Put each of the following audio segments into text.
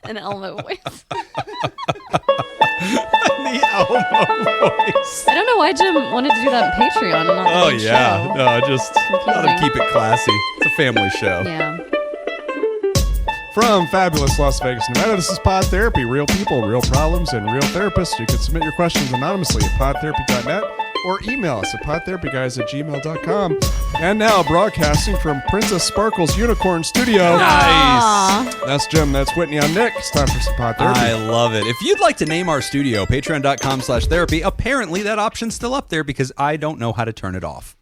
An Elmo voice. The Elmo voice. I don't know why Jim wanted to do that on Patreon and not the main show. No, just gotta keep it classy. It's a family show. Yeah. From fabulous Las Vegas, Nevada, this is Pod Therapy. Real people, real problems, and real therapists. You can submit your questions anonymously at podtherapy.net or email us at podtherapyguys@gmail.com. And now, broadcasting from Princess Sparkle's Unicorn Studio. Nice. That's Jim. That's Whitney. I'm Nick. It's time for some Pod Therapy. I love it. If you'd like to name our studio, patreon.com/therapy. Apparently, that option's still up there because I don't know how to turn it off.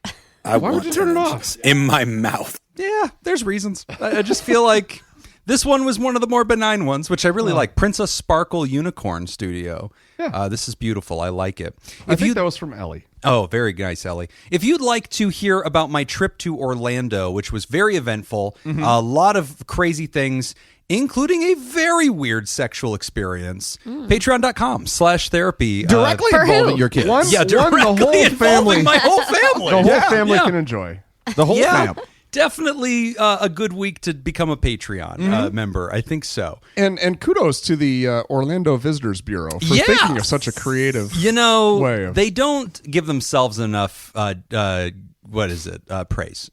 Why would you turn it off? In my mouth. Yeah, there's reasons. I just feel like this one was one of the more benign ones, which I really like. Princess Sparkle Unicorn Studio. Yeah. This is beautiful. I like it. I think that was from Ellie. Oh, very nice, Ellie. If you'd like to hear about my trip to Orlando, which was very eventful, a lot of crazy things, including a very weird sexual experience, patreon.com/therapy. Directly For involving who? your kids. One, directly the whole involving family. my whole family. The whole family Yeah. can enjoy. The whole Yeah, fam. definitely a good week to become a Patreon member. I think so. And kudos to the Orlando Visitors Bureau for thinking of such a creative way of... They don't give themselves enough praise.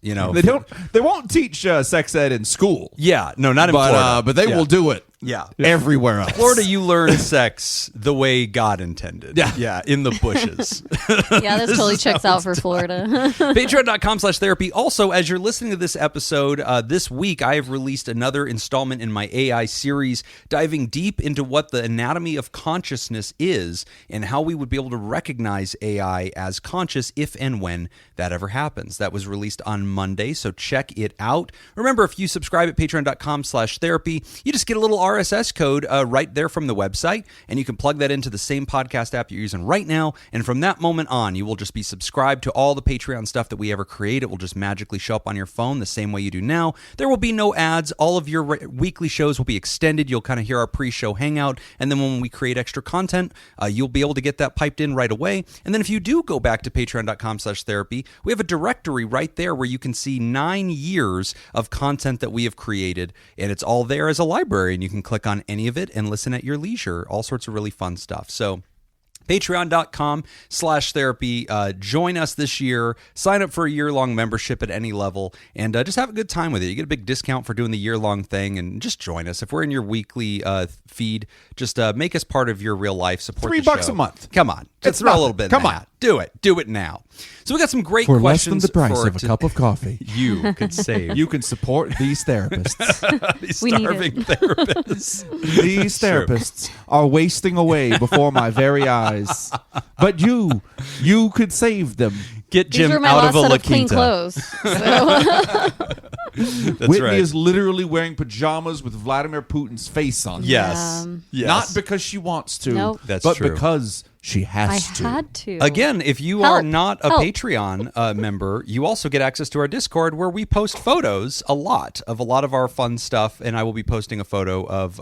They won't teach sex ed in school. Yeah, no, not in Florida. But they will do it. Yeah. Everywhere else. Florida, you learn sex the way God intended. Yeah, in the bushes. Yeah, this totally checks out for Florida. Patreon.com/therapy. Also, as you're listening to this episode, this week I have released another installment in my AI series, diving deep into what the anatomy of consciousness is and how we would be able to recognize AI as conscious if and when that ever happens. That was released on Monday, so check it out. Remember, if you subscribe at patreon.com/therapy, you just get a little RSS code right there from the website, and you can plug that into the same podcast app you're using right now, and from that moment on, you will just be subscribed to all the Patreon stuff that we ever create. It will just magically show up on your phone the same way you do now. There will be no ads. All of your weekly shows will be extended. You'll kind of hear our pre-show hangout, and then when we create extra content, you'll be able to get that piped in right away. And then if you do go back to patreon.com/therapy, we have a directory right there where you can see 9 years of content that we have created, and it's all there as a library, and you can click on any of it and listen at your leisure. All sorts of really fun stuff. So patreon.com/therapy. Join us this year. Sign up for a year-long membership at any level, and just have a good time with it. You get a big discount for doing the year-long thing, and just join us. If we're in your weekly feed, just make us part of your real life. Support the $3 show. a month. Come on. Just throw a little bit in the hat. Do it. Do it now. So we got some great For less questions. than the price for of a cup of coffee. You could save. You can support these therapists. These We need starving therapists. These therapists are wasting away before my very eyes. But you could save them. Get These Jim were my out last of a set La of clean Quinta. clothes. So. That's Whitney right. is literally wearing pajamas with Vladimir Putin's face on them. Yes. Yes. Not because she wants to, Nope. That's but true. because she I has to. had to. Again, if you Help. are not a Help. Patreon member, you also get access to our Discord where we post photos a lot of our fun stuff, and I will be posting a photo of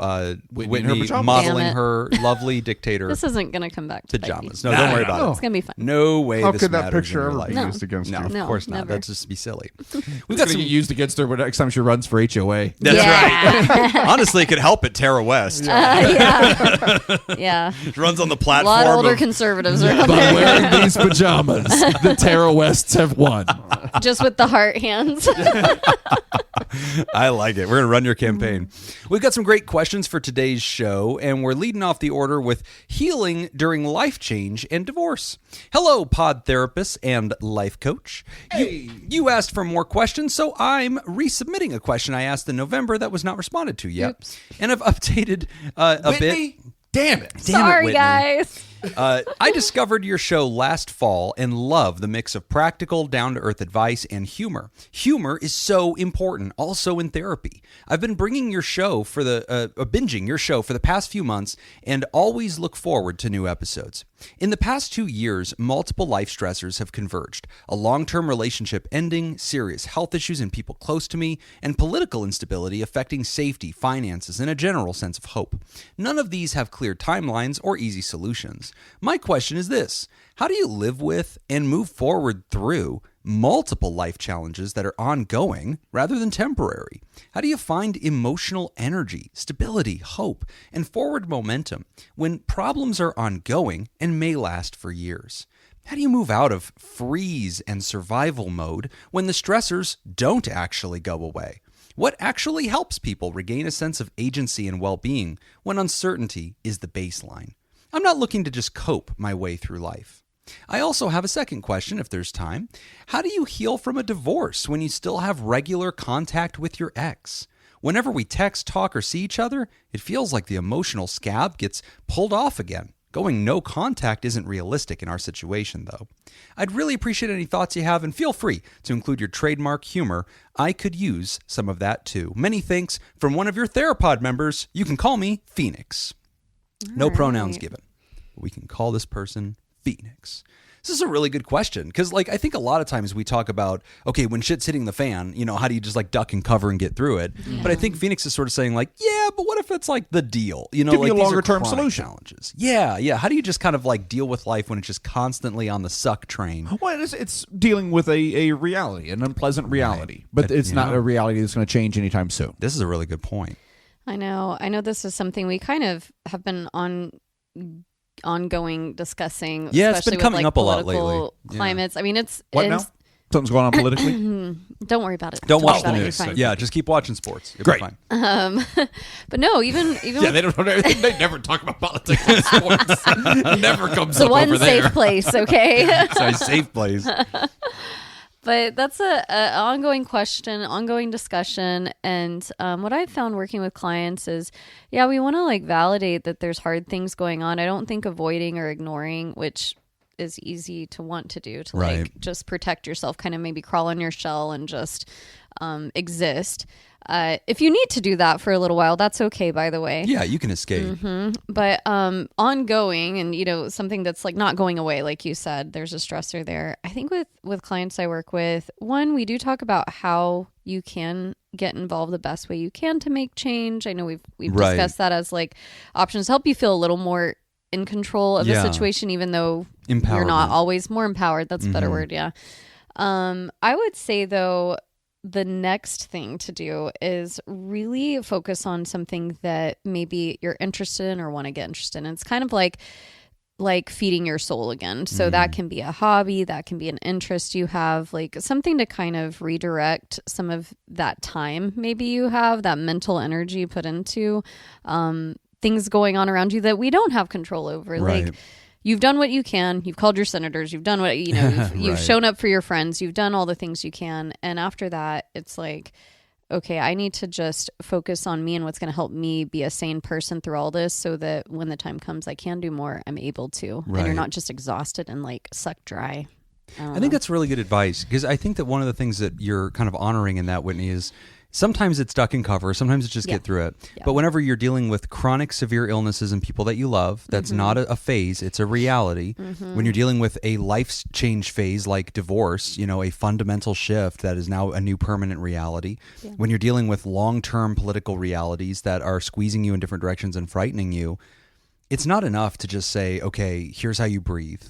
Whitney in her Whitney pajamas. modeling Damn it. her lovely dictator This isn't going to come back to bite me. pajamas. No, don't worry about It's it. going to be fun. No way How this could that matters in picture your ever life. be No. used against No, you? of No, course not. never. That'd just be silly. We've It's got going to some. get used against her next time she runs for HOA. That's Yeah. right. Honestly, it could help at Terra West. Yeah. Yeah. It runs on the A platform. lot of older of- conservatives are out By there. wearing these pajamas, the Terra Wests have won. Just with the heart hands. I like it. We're going to run your campaign. We've got some great questions for today's show, and we're leading off the order with healing during life change and divorce. Hello, pod therapist and life coach. You asked for more questions, so I'm resubmitting a question I asked in November that was not responded to yet. Oops. And I've updated a bit. Whitney, damn it. Damn it, Sorry, Whitney. guys. I discovered your show last fall and love the mix of practical, down-to-earth advice and humor. Humor is so important, also in therapy. I've been bringing your show for binging your show for the past few months and always look forward to new episodes. In the past 2 years, multiple life stressors have converged. A long-term relationship ending, serious health issues in people close to me, and political instability affecting safety, finances, and a general sense of hope. None of these have clear timelines or easy solutions. My question is this: how do you live with and move forward through multiple life challenges that are ongoing rather than temporary? How do you find emotional energy, stability, hope, and forward momentum when problems are ongoing and may last for years? How do you move out of freeze and survival mode when the stressors don't actually go away? What actually helps people regain a sense of agency and well-being when uncertainty is the baseline? I'm not looking to just cope my way through life. I also have a second question if there's time. How do you heal from a divorce when you still have regular contact with your ex? Whenever we text, talk, or see each other, it feels like the emotional scab gets pulled off again. Going no contact isn't realistic in our situation, though. I'd really appreciate any thoughts you have, and feel free to include your trademark humor. I could use some of that, too. Many thanks from one of your Therapod members. You can call me Phoenix. No pronouns given. We can call this person Phoenix. This is a really good question because, I think a lot of times we talk about, okay, when shit's hitting the fan, how do you just duck and cover and get through it? Yeah. But I think Phoenix is sort of saying yeah, but what if it's the deal? Give me a longer term solution. Challenges. Yeah. How do you just kind of deal with life when it's just constantly on the suck train? Well, it's dealing with a reality, an unpleasant reality, but it's not a reality that's going to change anytime soon. This is a really good point. I know this is something we kind of have been ongoing discussing. Yeah, it's been coming up a lot lately. Climates. Yeah. I mean, it's now? Something's going on politically? Don't worry about it. Don't watch the news. Yeah, just keep watching sports. It'll Great. be fine. But no, even yeah, they don't know everything. They never talk about politics and sports. Never comes up one over there. safe place, okay? It's a safe place. But that's a ongoing question, ongoing discussion. And what I've found working with clients is, we want to validate that there's hard things going on. I don't think avoiding or ignoring, which is easy to want to do, to just protect yourself, kind of maybe crawl in your shell and just exist. If you need to do that for a little while, that's okay, by the way. Yeah, you can escape. Mm-hmm. But ongoing and, something that's not going away, like you said, there's a stressor there. I think with clients I work with, one, we do talk about how you can get involved the best way you can to make change. I know we've discussed that as options to help you feel a little more in control of the situation, even though you're not always more empowered. That's a better word. Yeah. I would say though, the next thing to do is really focus on something that maybe you're interested in or want to get interested in. It's kind of like feeding your soul again. So that can be a hobby, that can be an interest you have, something to kind of redirect some of that time maybe you have, that mental energy put into things going on around you that we don't have control over. Right. You've done what you can. You've called your senators. You've done what, you've shown up for your friends. You've done all the things you can. And after that, it's okay, I need to just focus on me and what's going to help me be a sane person through all this so that when the time comes, I can do more. I'm able to. Right. And you're not just exhausted and sucked dry. I think that's really good advice because I think that one of the things that you're kind of honoring in that, Whitney, is sometimes it's duck and cover. Sometimes it's just get through it. Yeah. But whenever you're dealing with chronic severe illnesses and people that you love, that's not a phase. It's a reality. When you're dealing with a life change phase like divorce, a fundamental shift that is now a new permanent reality. Yeah. When you're dealing with long-term political realities that are squeezing you in different directions and frightening you, it's not enough to just say, okay, here's how you breathe.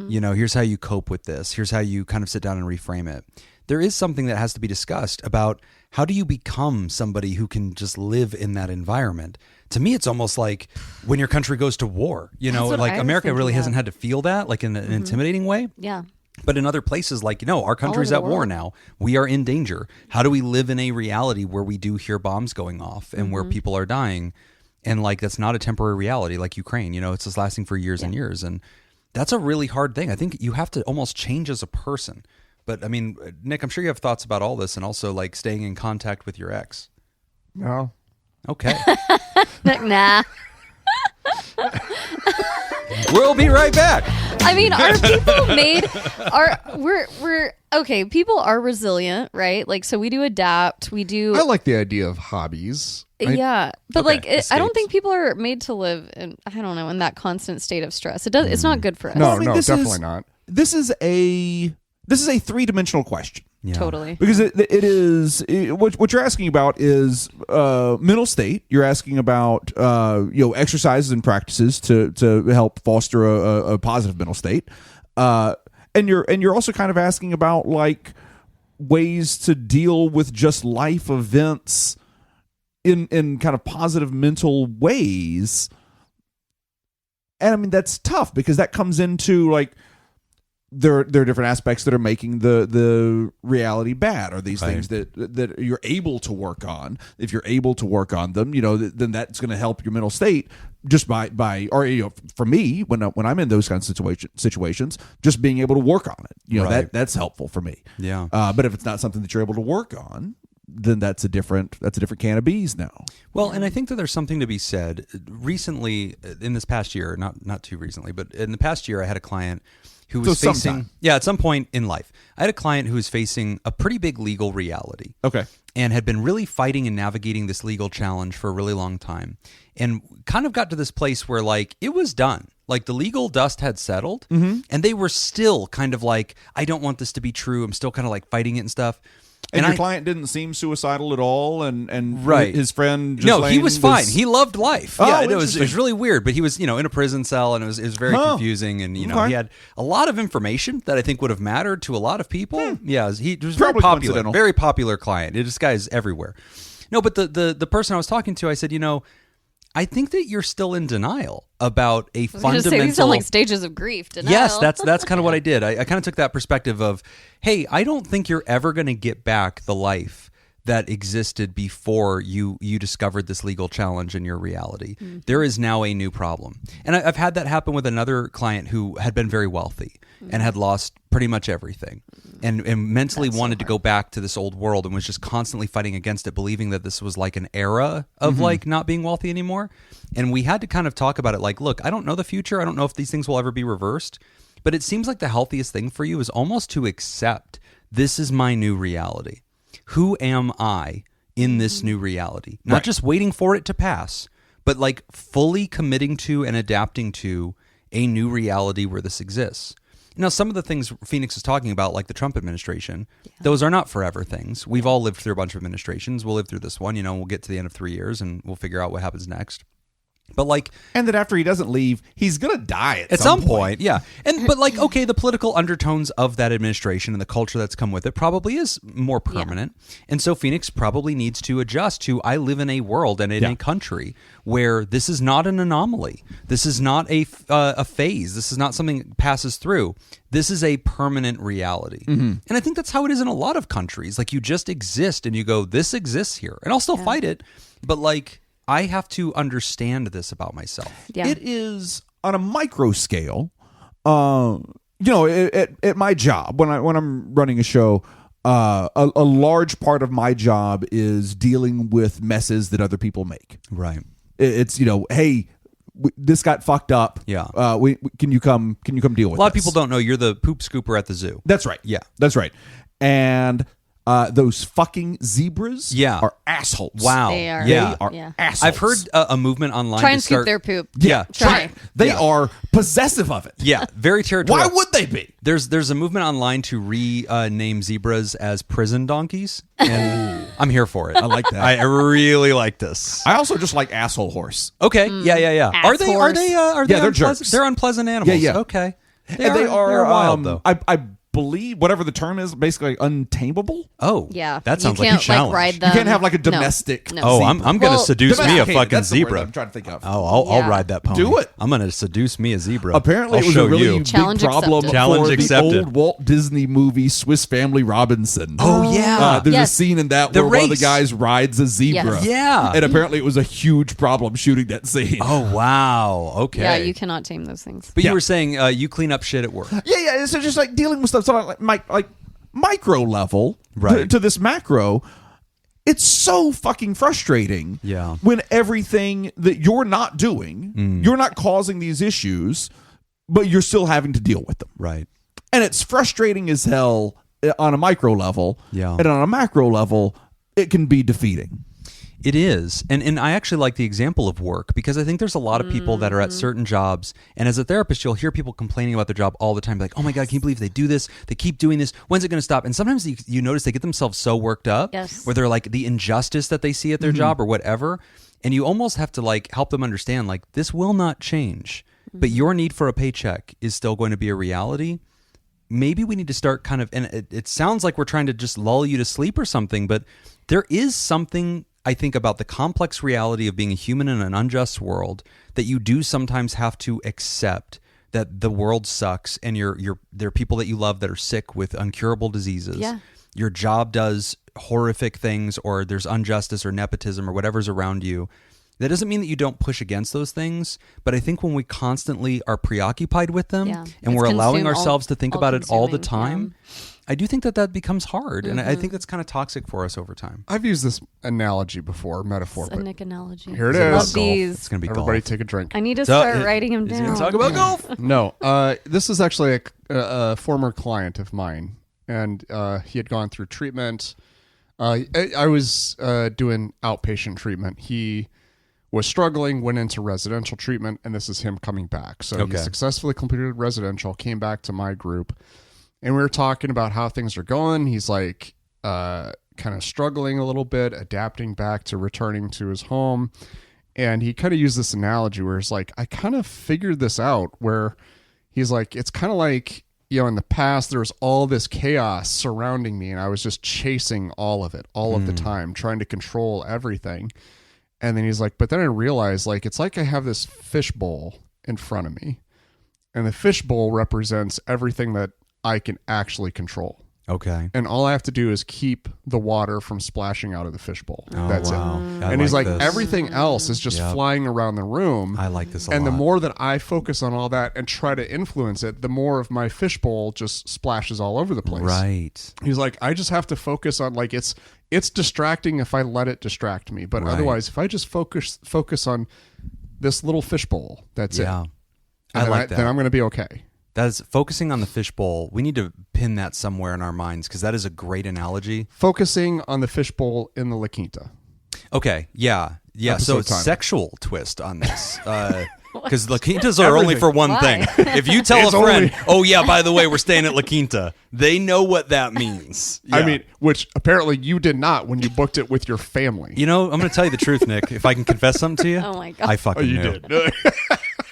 Here's how you cope with this. Here's how you kind of sit down and reframe it. There is something that has to be discussed about how do you become somebody who can just live in that environment. To me, it's almost like when your country goes to war, America really hasn't had to feel that in an intimidating way. Yeah. But in other places, our country's at war now. We are in danger. How do we live in a reality where we do hear bombs going off and where people are dying? And that's not a temporary reality like Ukraine, it's just lasting for years and years. And that's a really hard thing. I think you have to almost change as a person. But I mean, Nick, I'm sure you have thoughts about all this and also staying in contact with your ex. No. Okay. Nah. We'll be right back. I mean, are people we're okay, people are resilient, right? So we do adapt, we do. I like the idea of hobbies. Yeah, but escapes. I don't think people are made to live in, I don't know, in that constant state of stress. It's not good for us. No, definitely not. This is a three-dimensional question. Yeah. Totally. Because it is what you're asking about is mental state. You're asking about exercises and practices to help foster a positive mental state, and and you're also kind of asking about like ways to deal with just life events in kind of positive mental ways. And I mean, that's tough because that comes into like there are different aspects that are making the reality bad, or these things that you're able to work on. If you're able to work on them, then that's going to help your mental state just by or for me when I'm in those kinds of situations, just being able to work on it, that's helpful for me. Yeah. But if it's not something that you're able to work on, then that's a different can of bees now. Well, and I think that there's something to be said. Recently, in this past year, not too recently, but in the past year, I had a client who was facing, at some point in life, I had a client who was facing a pretty big legal reality. Okay. And had been really fighting and navigating this legal challenge for a really long time. And kind of got to this place where like it was done. Like the legal dust had settled, and they were still kind of like, I don't want this to be true. I'm still kind of like fighting it and stuff. And your client didn't seem suicidal at all, and his friend he was fine. He loved life. Oh, yeah, it was really weird, but he was in a prison cell, and it was very confusing, and he had a lot of information that I think would have mattered to a lot of people. Yeah, he was very popular client. This guy's everywhere. No, but the person I was talking to, I said, I think that you're still in denial about a fundamental. These sound like stages of grief. Denial. Yes, that's kind of what I did. I kind of took that perspective of, hey, I don't think you're ever going to get back the life that existed before you discovered this legal challenge in your reality. Mm-hmm. There is now a new problem, and I've had that happen with another client who had been very wealthy and had lost pretty much everything, and mentally wanted to go back to this old world and was just constantly fighting against it, believing that this was like an era of like not being wealthy anymore. And we had to kind of talk about it like, look, I don't know the future. I don't know if these things will ever be reversed, but it seems like the healthiest thing for you is almost to accept this is my new reality. Who am I in this new reality? Not just waiting for it to pass, but like fully committing to and adapting to a new reality where this exists. Now, some of the things Phoenix is talking about, like the Trump administration, those are not forever things. We've all lived through a bunch of administrations. We'll live through this one. We'll get to the end of 3 years and we'll figure out what happens next. But like, and that after he doesn't leave, he's gonna die at some point. Yeah, but like, okay, the political undertones of that administration and the culture that's come with it probably is more permanent, and so Phoenix probably needs to adjust to. I live in a world and in a country where this is not an anomaly. This is not a phase. This is not something that passes through. This is a permanent reality, and I think that's how it is in a lot of countries. Like you just exist, and you go, "This exists here," and I'll still fight it, but like. I have to understand this about myself. Yeah. It is on a micro scale. At my job when I'm running a show, a large part of my job is dealing with messes that other people make. Right. It's hey, this got fucked up. Yeah. Can you come deal with it? A lot of people don't know you're the poop scooper at the zoo. That's right. Yeah. That's right. And those fucking zebras are assholes. Wow. They are. They are assholes. I've heard a movement online Try and to start... scoop their poop. Yeah. Try. They are possessive of it. Yeah. Very territorial. Why would they be? There's a movement online to rename zebras as prison donkeys. And I'm here for it. I like that. I really like this. I also just like asshole horse. Okay. Yeah. Are they they're unpleasant? jerks. They're unpleasant animals. Yeah. Okay. They are wild though. I believe whatever the term is, basically untameable. Oh, yeah. That sounds like a challenge. Ride them. You can't have like a domestic. No. Oh, I'm going to seduce me a fucking that's the word zebra. I'm trying to think of. Oh, I'll ride that pony. Do it. I'm going to seduce me a zebra. Apparently, I'll it was show a really you. big Challenge problem accepted. Challenge for accepted. the old Walt Disney movie Swiss Family Robinson. Oh yeah. There's Yes. a scene in that The where one of the race. guys rides a zebra. Yes. Yeah. And apparently, it was a huge problem shooting that scene. Oh wow. Okay. Yeah, you cannot tame those things. But you were saying you clean up shit at work. Yeah. So just like dealing with stuff, so like micro level to this macro, it's so fucking frustrating. Yeah. When everything that you're not doing, you're not causing these issues, but you're still having to deal with them. Right. And it's frustrating as hell on a micro level. Yeah. And on a macro level, it can be defeating. It is. And I actually like the example of work because I think there's a lot of people that are at certain jobs. And as a therapist, you'll hear people complaining about their job all the time. Like, oh my God, can you believe they do this? They keep doing this. When's it going to stop? And sometimes you notice they get themselves so worked up where they're like the injustice that they see at their job or whatever. And you almost have to like help them understand like this will not change, but your need for a paycheck is still going to be a reality. maybe we need to start kind of, and it sounds like we're trying to just lull you to sleep or something, but there is something, I think, about the complex reality of being a human in an unjust world that you do sometimes have to accept that the world sucks and there are people that you love that are sick with incurable diseases. Yeah. Your job does horrific things, or there's injustice or nepotism or whatever's around you. That doesn't mean that you don't push against those things, but I think when we constantly are preoccupied with them and we're allowing ourselves to think about it all the time, I do think that becomes hard. And I think that's kind of toxic for us over time. I've used this analogy before, metaphor. It's a Nick analogy. Here it I is. love these. It's going to be Everybody golf. take a drink. I need to start writing them Is he going down. to talk about golf? No, this is actually a former client of mine, and he had gone through treatment. I was doing outpatient treatment. He was struggling, went into residential treatment, and this is him coming back. So he successfully completed residential, came back to my group, and we were talking about how things are going. He's like kind of struggling a little bit, adapting back to returning to his home. And he kind of used this analogy where it's like, I kind of figured this out, where he's like, it's kind of like, you know, in the past, there was all this chaos surrounding me, and I was just chasing all of it, all of the time, trying to control everything. And then he's like, but then I realized, like, it's like I have this fishbowl in front of me, and the fishbowl represents everything that I can actually control. Okay. And all I have to do is keep the water from splashing out of the fishbowl. That's it. I And he's like, this. everything else is just flying around the room. I like this a lot. And the more that I focus on all that and try to influence it, the more of my fishbowl just splashes all over the place. Right. He's like, I just have to focus on, like, it's distracting if I let it distract me. But otherwise, if I just focus on this little fishbowl, that's it. Yeah. And I then like that. Then I'm going to be okay. That is focusing on the fishbowl. We need to pin that somewhere in our minds because that is a great analogy. Focusing on the fishbowl in the La Quinta. Okay. Yeah. Yeah. Episode So it's time. sexual twist on this. Because La Quintas are only for one Why? thing. If you tell It's a friend, only- oh, yeah, by the way, we're staying at La Quinta, they know what that means. I Yeah. mean, which apparently you did not when you booked it with your family. You know, I'm going to tell you the truth, Nick. If I can confess something to you, Oh my God. I fucking you knew. did.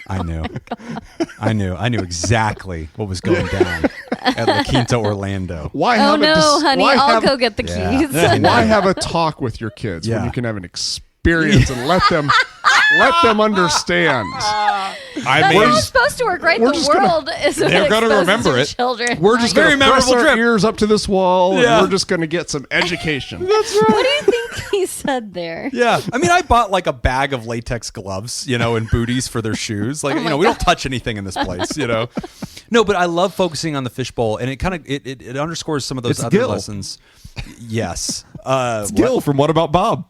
I knew. I knew exactly what was going down at La Quinta, Orlando. Why Oh have a no, honey, why I'll have, go get the Yeah. keys. Yeah. Why have a talk with your kids Yeah. when you can have an experience and let them understand? That's how it's supposed to work, right? we're The just gonna- world is They're gonna exposes remember to it. children. We're just Very going to press memorable our trip. ears up to this wall, Yeah. and we're just going to get some education. What do you think he said there? Yeah. I mean, I bought like a bag of latex gloves, you know, and booties for their shoes. Like, you know, we don't touch anything in this place, you know. No, but I love focusing on the fishbowl, and it kind of it underscores some of those It's other Gil. lessons. Yes. Gil from What About Bob?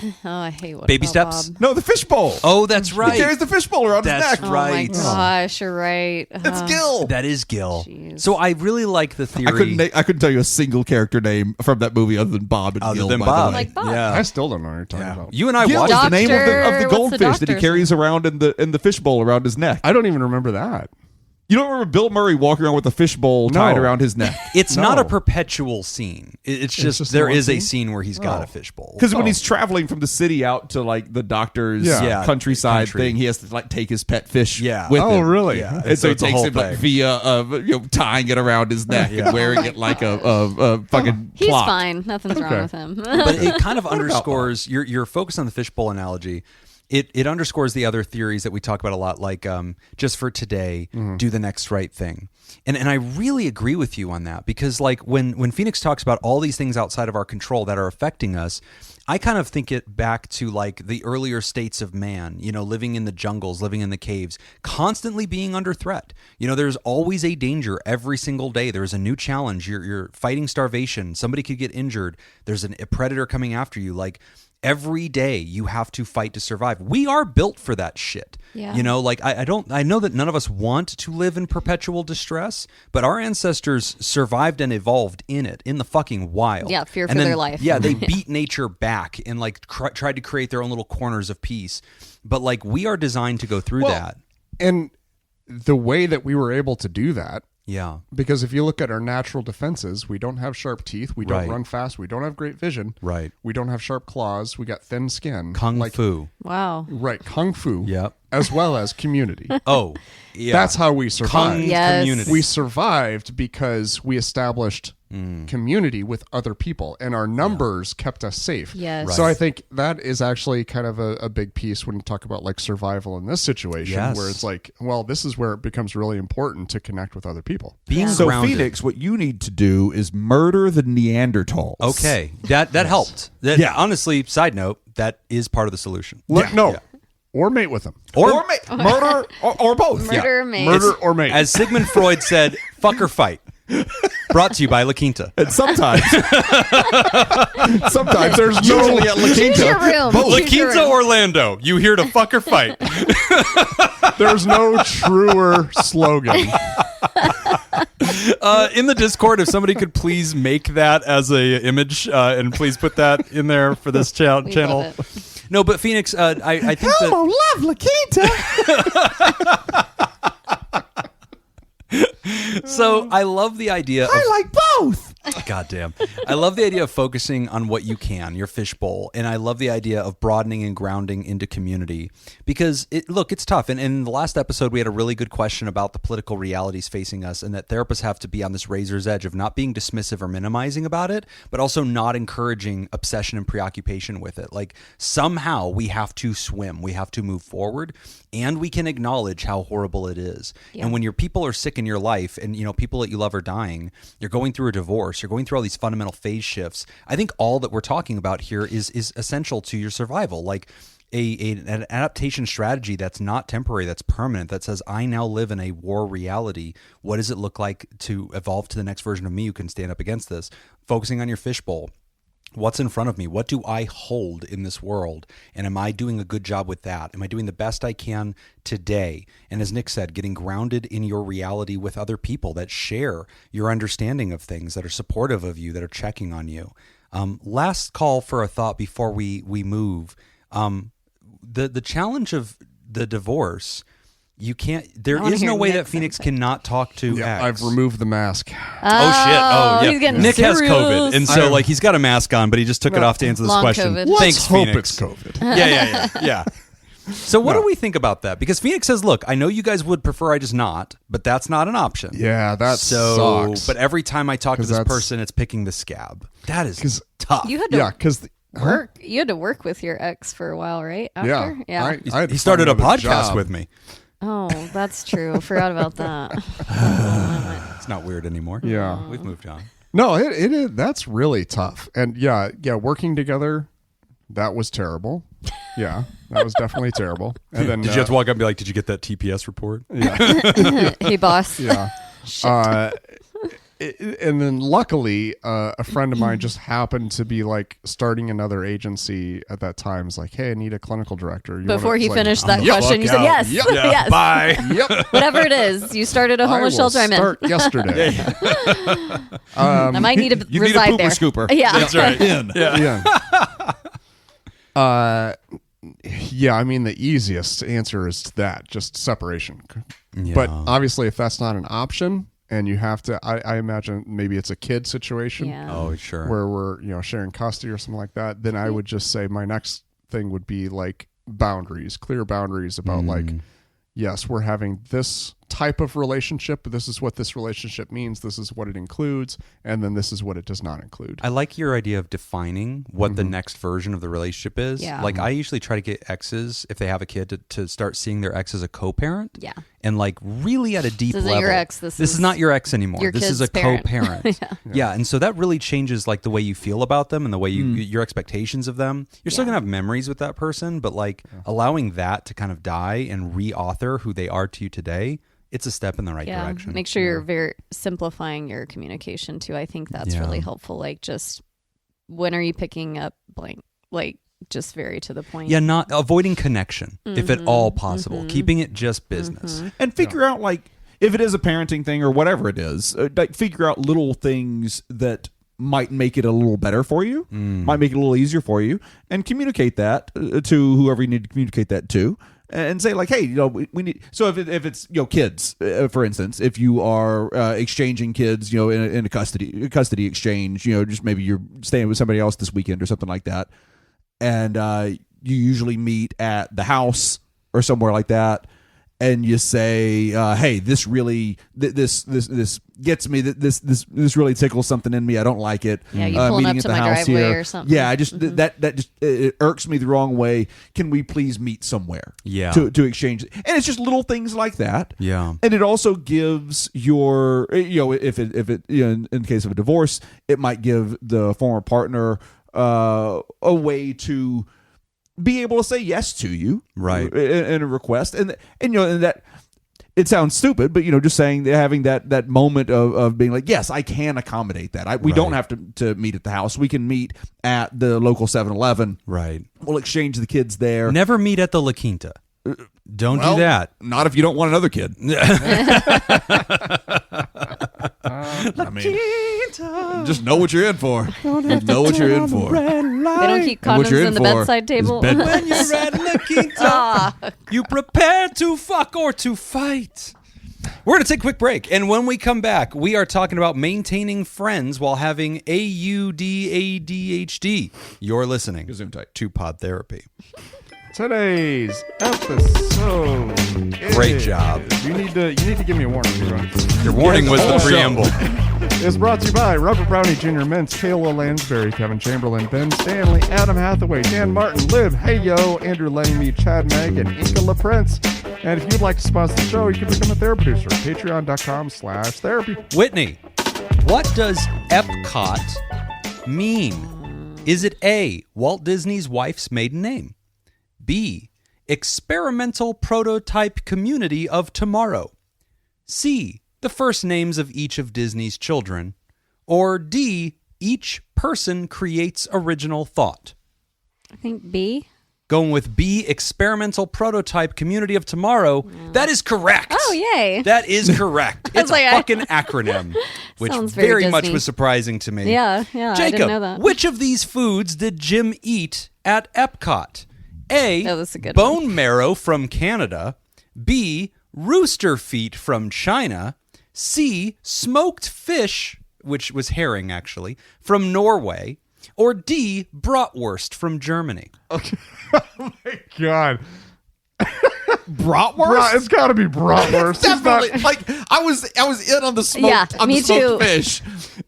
Oh, I hate what Baby about steps? Bob. No, the fishbowl. Oh, that's right. He carries the fishbowl around That's his neck. right. Oh my gosh, you're right. It's Gil. That is Gil. Jeez. So I really like the theory. I couldn't tell you a single character name from that movie other than Bob and other Gil. than by Bob. the way. Like Bob. Yeah. I still don't know what you're talking about. You and I Gil watched is the it. name of the What's the goldfish that he doctor's carries around in the fishbowl around his neck. I don't even remember that. You don't remember Bill Murray walking around with a fishbowl tied No. around his neck? It's No. not a perpetual scene. It's just just there one is a scene? scene where he's got Oh. a fishbowl. Because when he's traveling from the city out to like the doctor's Yeah. countryside Country. thing, he has to like take his pet fish Yeah. with Oh, him. really? Yeah. And so he it's a takes whole him like thing. via tying it around his neck and wearing it like a fucking He's clock. fine. Nothing's wrong with him. But it kind of underscores your focus on the fishbowl analogy. It underscores the other theories that we talk about a lot, like just for today, do the next right thing. And I really agree with you on that, because like when Phoenix talks about all these things outside of our control that are affecting us, I kind of think it back to like the earlier states of man, you know, living in the jungles, living in the caves, constantly being under threat. You know, there's always a danger every single day. There's a new challenge. You're fighting starvation. Somebody could get injured. There's a predator coming after you. Like, every day you have to fight to survive. We are built for that shit. Yeah. You know, like I know that none of us want to live in perpetual distress, but our ancestors survived and evolved in it, in the fucking wild. Yeah, fear And for then, their life. Yeah, they beat nature back and like tried to create their own little corners of peace. But like we are designed to go through that. And the way that we were able to do that Yeah. Because if you look at our natural defenses, we don't have sharp teeth. We don't Right. run fast. We don't have great vision. Right. We don't have sharp claws. We got thin skin. Kung fu. Wow. Right. Kung fu. Yep. As well as community. Oh, yeah. That's how we survived. Kung Yes. community. We survived because we established community with other people, and our numbers kept us safe. Yes. Right. So I think that is actually kind of a big piece when you talk about like survival in this situation, Yes. where it's like, well, this is where it becomes really important to connect with other people. Being Yeah. So grounded. Phoenix, what you need to do is murder the Neanderthals. Okay. That helped. That, Yeah. Honestly, side note, that is part of the solution. No, Yeah. or mate with them. Or murder or both. Murder, mate. Murder or mate. As Sigmund Freud said, fuck or fight. Brought to you by La Quinta. And sometimes there's Usually at La Choose your Quinta, room. La Choose your Quinta room. Orlando. You here to fuck or fight? there's no truer slogan. In the Discord, if somebody could please make that as a image and please put that in there for this We channel. love it. No, but Phoenix, I think that love La Quinta. so. I love the idea. Of, like both. Goddamn. I love the idea of focusing on what you can, your fishbowl. And I love the idea of broadening and grounding into community because it's tough. And in the last episode, we had a really good question about the political realities facing us and that therapists have to be on this razor's edge of not being dismissive or minimizing about it, but also not encouraging obsession and preoccupation with it. Like somehow we have to swim, we have to move forward, and we can acknowledge how horrible it is. Yeah. And when your people are sick in your life and, people that you love are dying, you're going through a divorce, you're going through all these fundamental phase shifts. I think all that we're talking about here is essential to your survival. Like an adaptation strategy that's not temporary, that's permanent, that says, I now live in a war reality. What does it look like to evolve to the next version of me who can stand up against this? Focusing on your fishbowl. What's in front of me? What do I hold in this world? And am I doing a good job with that? Am I doing the best I can today? And as Nick said, getting grounded in your reality with other people that share your understanding of things, that are supportive of you, that are checking on you. Last call for a thought before we move. The challenge of the divorce, you can't. There is no way that Phoenix cannot talk to Yeah, X. I've removed the mask. Oh shit! Oh yeah. He's getting Nick has serious. COVID, and so he's got a mask on, but he just took it Well, off to answer this long question. COVID. Let's Thanks, hope Phoenix. it's COVID. Yeah. So what do we think about that? Because Phoenix says, "Look, I know you guys would prefer I just not, but that's not an option." Yeah, that So, sucks. but every time I talk to 'Cause this that's- person, it's picking the scab. That is tough. You had to yeah, because work. You had to work with your ex for a while, right? After? I had He to started a find another podcast job. with me. Oh, that's true. Forgot about that. It's not weird anymore. Yeah. We've moved on. No, it is. That's really tough. And yeah, working together, that was terrible. Yeah, that was definitely terrible. And then Did you have to walk up and be like, "Did you get that TPS report?" Hey, boss. Yeah. And then luckily, a friend of mine just happened to be like starting another agency at that time. It's like, hey, I need a clinical director. You Before wanna- he like, finished I'm that the question, you fuck said out. yes. Yep. Yes. Bye. Yep. Whatever it is, you started a I homeless will shelter. I'm in. start yesterday. I might need to You need a reside pooper there. scooper. Yeah. That's right. In. Yeah. Yeah, I mean, the easiest answer is that, just separation. Yeah. But obviously, if that's not an option and you have to, I imagine maybe it's a kid situation Yeah. Oh, sure. where we're, sharing custody or something like that, then I would just say my next thing would be like boundaries, clear boundaries about like, yes, we're having this type of relationship, but this is what this relationship means. This is what it includes. And then this is what it does not include. I like your idea of defining what the next version of the relationship is. Yeah. Like I usually try to get exes, if they have a kid, to start seeing their ex as a co-parent. Yeah. And like really at a deep This isn't level. your ex, this is is not your ex anymore. your This is a kid's parent. co-parent. Yeah. And so that really changes like the way you feel about them and the way your expectations of them. You're still Yeah. gonna have memories with that person, but like allowing that to kind of die and re-author who they are to you today, it's a step in the right Yeah. direction. Make sure you're very simplifying your communication too. I think that's Yeah. really helpful. Like, just when are you picking up blank? Like, just very to the point. Yeah, not avoiding connection if at all possible. Keeping it just business. And figure out, like, if it is a parenting thing or whatever it is, like figure out little things that might make it a little better for you, might make it a little easier for you, and communicate that to whoever you need to communicate that to. and say like, hey, we need. So if it's kids, for instance, if you are exchanging kids, in a custody exchange, just maybe you're staying with somebody else this weekend or something like that, and you usually meet at the house or somewhere like that, and you say, hey, this really this gets me, this really tickles something in me, I don't like it. Yeah, you pulling up to my driveway or something. Yeah, I just that just it irks me the wrong way. Can we please meet somewhere? Yeah, to exchange. And it's just little things like that. Yeah, and it also gives your if it in the case of a divorce, it might give the former partner a way to be able to say yes to you, right, in a request, and that it sounds stupid, but just saying, having that moment of being like, yes, I can accommodate that. We don't have to meet at the house. We can meet at the local 7-Eleven. Right. We'll exchange the kids there. Never meet at the La Quinta. Don't do that. Not if you don't want another kid. I mean, just know what you're in for. Know what you're in for. They don't keep condoms in the bedside table. When you're at La Quinta, you prepare to fuck or to fight. We're going to take a quick break, and when we come back, we are talking about maintaining friends while having ADHD. You're listening to Pod Therapy. Today's episode. Great job. You need to give me a warning, Leroy. Your warning was the preamble. It's brought to you by Rubber Brownie Junior Mints, Kayla Lansbury, Kevin Chamberlain, Ben Stanley, Adam Hathaway, Dan Martin, Liv, Hey Yo, Andrew Langme, Chad Meg, and Inka LaPrince. And if you'd like to sponsor the show, you can become a therapy producer at patreon.com/therapy. Whitney, what does Epcot mean? Is it A, Walt Disney's wife's maiden name? B, experimental prototype community of tomorrow? C, the first names of each of Disney's children? Or D, each person creates original thought? I think B. Going with B, experimental prototype community of tomorrow. That is correct. Oh, yay. That is correct. It's a fucking acronym, which Sounds very very much Disney. was surprising to me. Yeah, Jacob, I didn't know that. which of these foods did Jim eat at Epcot? A, that's a good bone marrow from Canada. B, rooster feet from China. C, smoked fish, which was herring actually, from Norway. Or D, bratwurst from Germany. Okay. Oh my God. Bratwurst? It's got to be bratwurst. Definitely. I was in on the smoked, me smoked too. fish.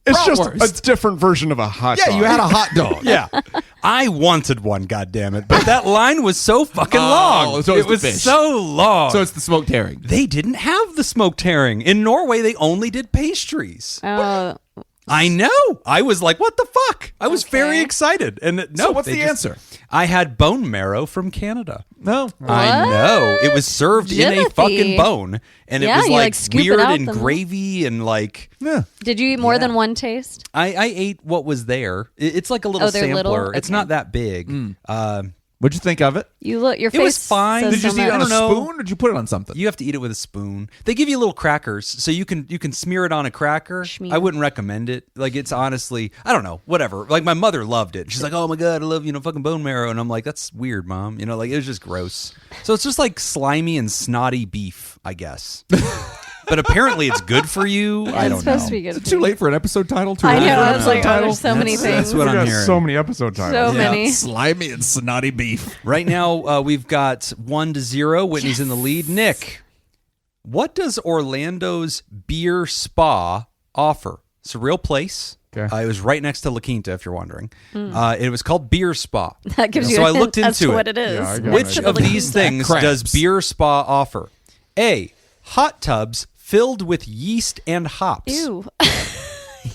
It's just Bratwurst. a different version of a hot dog. Yeah, you had a hot dog. Yeah. I wanted one, goddammit. But that line was so fucking long. So it was fish. so long. So it's the smoked herring. They didn't have the smoked herring. In Norway, they only did pastries. I know. I was like, what the fuck? I was very excited. And no, So what's the answer? I had bone marrow from Canada. No. I know. It was served in a Jimothy. fucking bone. And Yeah, it was you, like scoop it weird out and the- gravy and like... Yeah. Did you eat more than one taste? I ate what was there. It's like a little they're sampler. little? It's Okay. not that big. What'd you think of it? You look. Your face. It was fine. says Did you so just eat it much. I on a don't know. spoon, or did you put it on something? You have to eat it with a spoon. They give you little crackers, so you can smear it on a cracker. Schmear. I wouldn't recommend it. Like, it's honestly, I don't know, whatever. Like, my mother loved it. She's like, oh my God, I love, fucking bone marrow. And I'm like, that's weird, Mom. Like, it was just gross. So it's just like slimy and snotty beef, I guess. But apparently it's good for you. I It's don't supposed know. to be good. Is it too late for an episode title? I know. I An was like, episode oh, there's so many things. That's what We I'm got hearing. so many episode titles. So many. Slimy and snotty beef. Right now, we've got 1-0. Whitney's in the lead. Nick, what does Orlando's Beer Spa offer? It's a real place. Okay. It was right next to La Quinta, if you're wondering. It was called Beer Spa. That gives you So a I looked hint as into to it. what it is. Yeah, I got Which it. of these things Crabs. does Beer Spa offer? A, hot tubs filled with yeast and hops. Ew.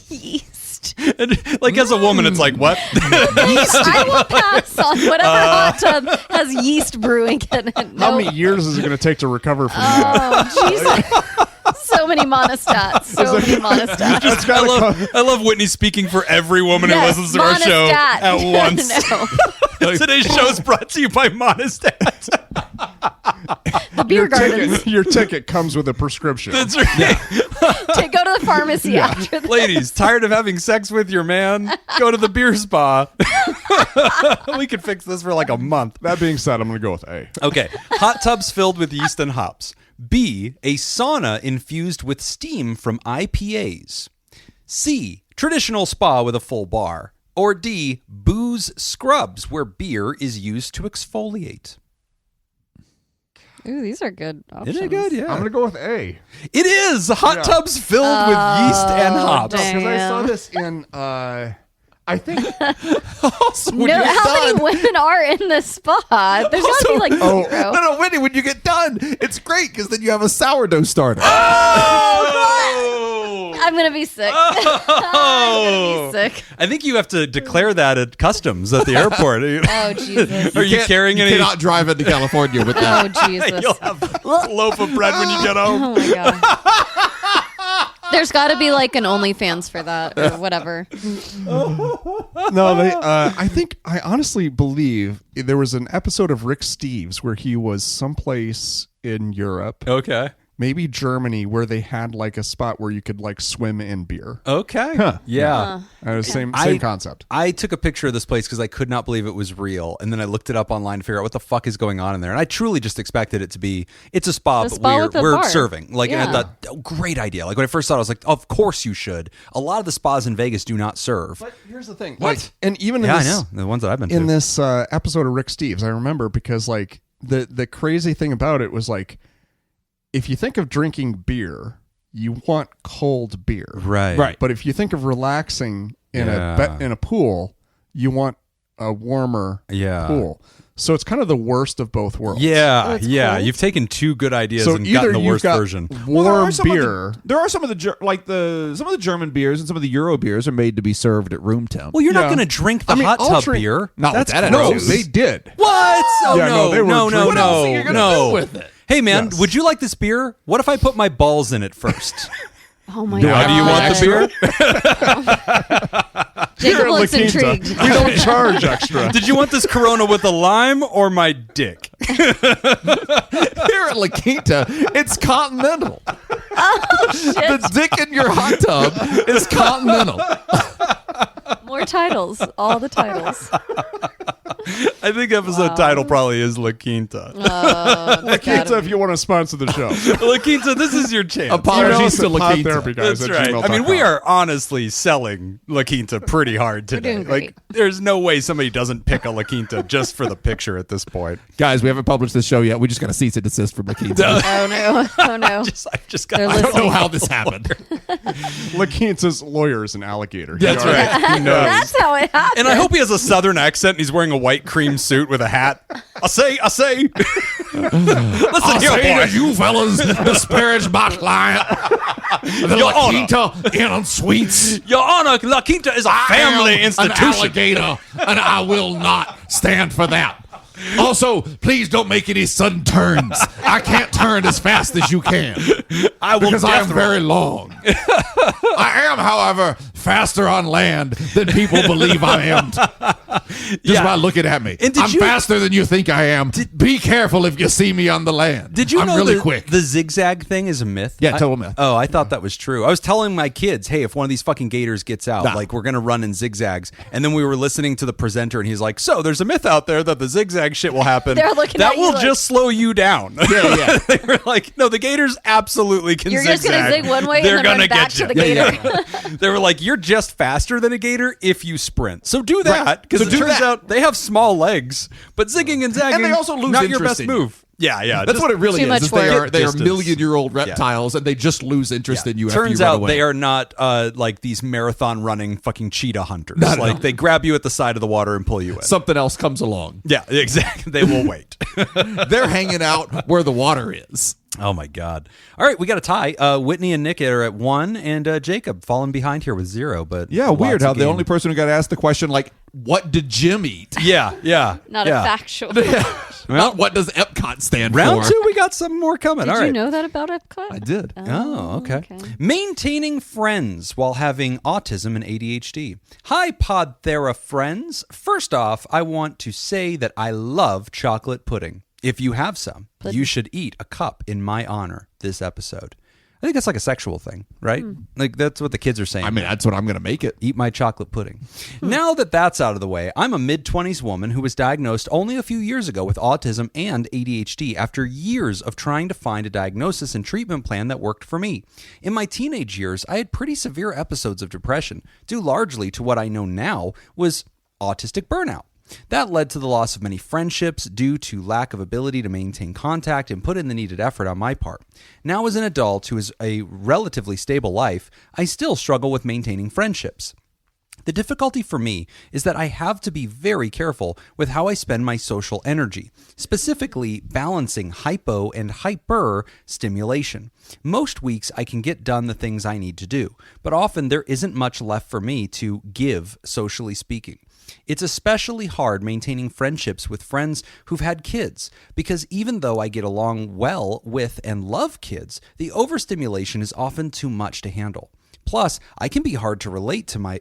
Yeast. And, like, as a woman, it's like, what? I will pass on whatever hot tub has yeast brewing in it. How No. many years is it going to take to recover from that? Oh, Jesus. So many monostats. So many monostats. I love Whitney speaking for every woman Yes, who listens to our show monostat. at once. No. Today's show is brought to you by Monostat. The beer gardens. Your ticket comes with a prescription. That's right. To go to the pharmacy after this. Ladies, tired of having sex with your man? Go to the beer spa. We could fix this for like a month. That being said, I'm going to go with A. Okay. Hot tubs filled with yeast and hops. B, a sauna infused with steam from IPAs. C, traditional spa with a full bar. Or D, booze scrubs where beer is used to exfoliate. Ooh, these are good options. Isn't it good? Yeah. I'm going to go with A. It is hot tubs filled with yeast and hops. Because I saw Damn. this in, I think, No, how many women are in the spa? There's got to be like zero. No, Whitney, when you get done, it's great because then you have a sourdough starter. I'm going to be sick. I'm going to be sick. I think you have to declare that at customs at the airport. Oh, Jesus. Are you carrying any? cannot drive into California with that. Oh, Jesus. You'll have a loaf of bread when you get home. Oh, my God. There's got to be like an OnlyFans for that or whatever. no, they, I honestly believe there was an episode of Rick Steves where he was someplace in Europe, Okay. maybe Germany, where they had like a spot where you could like swim in beer. Okay. Yeah. Same I- concept. I took a picture of this place because I could not believe it was real, and then I looked it up online to figure out what the fuck is going on in there. And I truly just expected it to be it's a spa, A but spa with a we're bar. serving. Like, and I Yeah. thought, oh, great idea. Like when I first saw it, I was like, of course you should. A lot of the spas in Vegas do not serve. But here's the thing. What? Like, and even Yeah, in this, I know the ones that I've been in to. this episode of Rick Steves, I remember because like the crazy thing about it was like, if you think of drinking beer, you want cold beer, Right. But if you think of relaxing in Yeah. in a pool, you want a warmer Yeah. pool. So it's kind of the worst of both worlds. Yeah, Oh, it's yeah. cold? You've taken two good ideas So and either gotten the you've worst got version. warm beer. There are some of the some of the German beers and some of the Euro beers are made to be served at room temp. Well, you're not Yeah. going to drink the I mean, hot I'll tub drink- beer. Not with That's that No, gross. they did. What? Oh, Yeah, no, they were no, drinking- What else are you gonna do with it? Hey, man, Yes. would you like this beer? What if I put my balls in it first? Oh, my Do God. I Do you want the beer? Jacob Here at looks La Quinta, intrigued. we don't charge extra. Did you want this Corona with a lime or my dick? Here at La Quinta, it's continental. The dick in your hot tub is continental. More titles. All the titles. I think episode title probably is La Quinta. La Quinta, if you want to sponsor the show. La Quinta, this is your chance. Apologies to La Quinta. That's right. I mean, we are honestly selling La Quinta pretty hard today. doing great. Like, there's no way somebody doesn't pick a La Quinta just for the picture at this point. Guys, we haven't published this show yet. We just got a cease and desist from La Quinta. Oh, no. Oh, no. I've just got. They're I don't know listening. how this happened. La Quinta's lawyer is an alligator. That's He already- right. He knows. That's how it happened. And I hope he has a southern accent and he's wearing a white cream suit with a hat. I say. Listen here, boy. you fellas disparage my client. The Your La Honor. Quinta Inn and Suites. Your Honor, La Quinta is a family I am institution. an alligator, and I will not stand for that. Also, please don't make any sudden turns. I can't turn as fast as you can I will because I am death very long. I am, however, faster on land than people believe I am. Just by looking at me. And did I'm you- faster than you think I am. Be careful if you see me on the land. Did you I'm know really quick. the zigzag thing is a myth? Yeah, total myth. Oh, I thought that was true. I was telling my kids, hey, if one of these fucking gators gets out, Nah. like we're going to run in zigzags. And then we were listening to the presenter and he's like, so there's a myth out there that the zigzag shit will happen. They're looking that at you will like- just slow you down. Yeah. They were like, no, the gators absolutely can You're zigzag. just going to zig one way They're and then run gonna back get to you. the gator. They were like, you're just faster than a gator if you sprint. So do that. Because So it do turns that. out they have small legs. But zigging and zagging, And they also lose not your interest best in you. move. Yeah. That's just- what it really Too much is. They for are it. million-year-old Million-year-old reptiles, and they just lose interest in you. Turns after you run out away. they are not like these marathon running fucking cheetah hunters. No, no, like no. they grab you at the side of the water and pull you in. Something else comes along. Yeah, exactly. They will wait. They're hanging out where the water is. Oh my God! All right, we got a tie. Whitney and Nick are at 1, and Jacob falling behind here with 0. But Yeah, lots weird of how the game. only person who got asked the question, like, what did Jim eat? Yeah. Not yeah. a factual. Not what does Epcot stand Round for? 2, we got some more coming. Did All you right. know that about Epcot? I did. Oh, okay. Maintaining friends while having autism and ADHD. Hi, PodThera friends. First off, I want to say that I love chocolate pudding. If you have some, you should eat a cup in my honor this episode. I think that's like a sexual thing, right? Like that's what the kids are saying. I mean, that's what I'm going to make it. Eat my chocolate pudding. Now that that's out of the way, I'm a mid-20s woman who was diagnosed only a few years ago with autism and ADHD after years of trying to find a diagnosis and treatment plan that worked for me. In my teenage years, I had pretty severe episodes of depression, due largely to what I know now was autistic burnout. That led to the loss of many friendships due to lack of ability to maintain contact and put in the needed effort on my part. Now, as an adult who has a relatively stable life, I still struggle with maintaining friendships. The difficulty for me is that I have to be very careful with how I spend my social energy, specifically balancing hypo and hyper stimulation. Most weeks I can get done the things I need to do, but often there isn't much left for me to give, socially speaking. It's especially hard maintaining friendships with friends who've had kids, because even though I get along well with and love kids, the overstimulation is often too much to handle. Plus, it can be hard to relate to my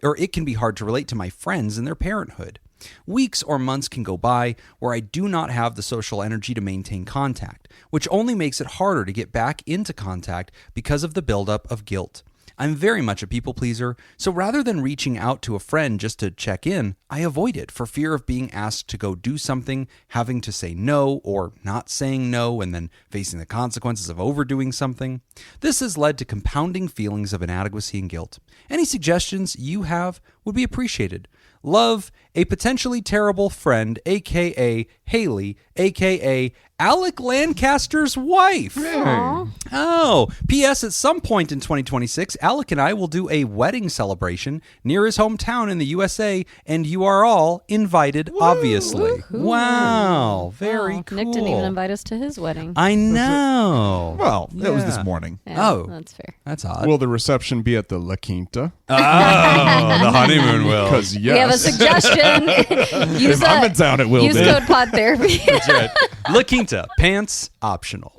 friends in their parenthood. Weeks or months can go by where I do not have the social energy to maintain contact, which only makes it harder to get back into contact because of the buildup of guilt. I'm very much a people pleaser, so rather than reaching out to a friend just to check in, I avoid it for fear of being asked to go do something, having to say no, or not saying no, and then facing the consequences of overdoing something. This has led to compounding feelings of inadequacy and guilt. Any suggestions you have would be appreciated. Love, a potentially terrible friend, a.k.a. Haley, a.k.a. Alec Lancaster's wife. Aww. Oh, P.S. At some point in 2026, Alec and I will do a wedding celebration near his hometown in the USA, and you are all invited, obviously. Woo-hoo. Wow, very cool. Nick didn't even invite us to his wedding. I know. Well, that was this morning. Yeah, Oh. that's fair. That's odd. Will the reception be at the La Quinta? Oh, the honeymoon will. Because We have a suggestion. If I'm in town, it will use be. code PodTherapy. That's right. La Quinta, pants optional.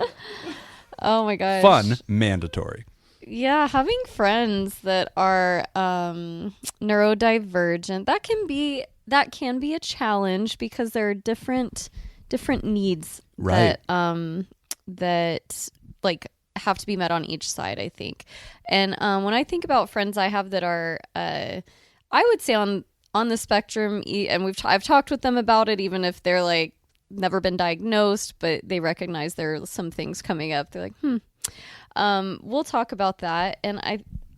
Oh my gosh. Fun, mandatory. Yeah, having friends that are neurodivergent, that can be a challenge because there are different needs Right. that like have to be met on each side, I think. And when I think about friends I have that are I would say on the spectrum, and I've talked with them about it, even if they're like never been diagnosed, but they recognize there are some things coming up. They're like, we'll talk about that. And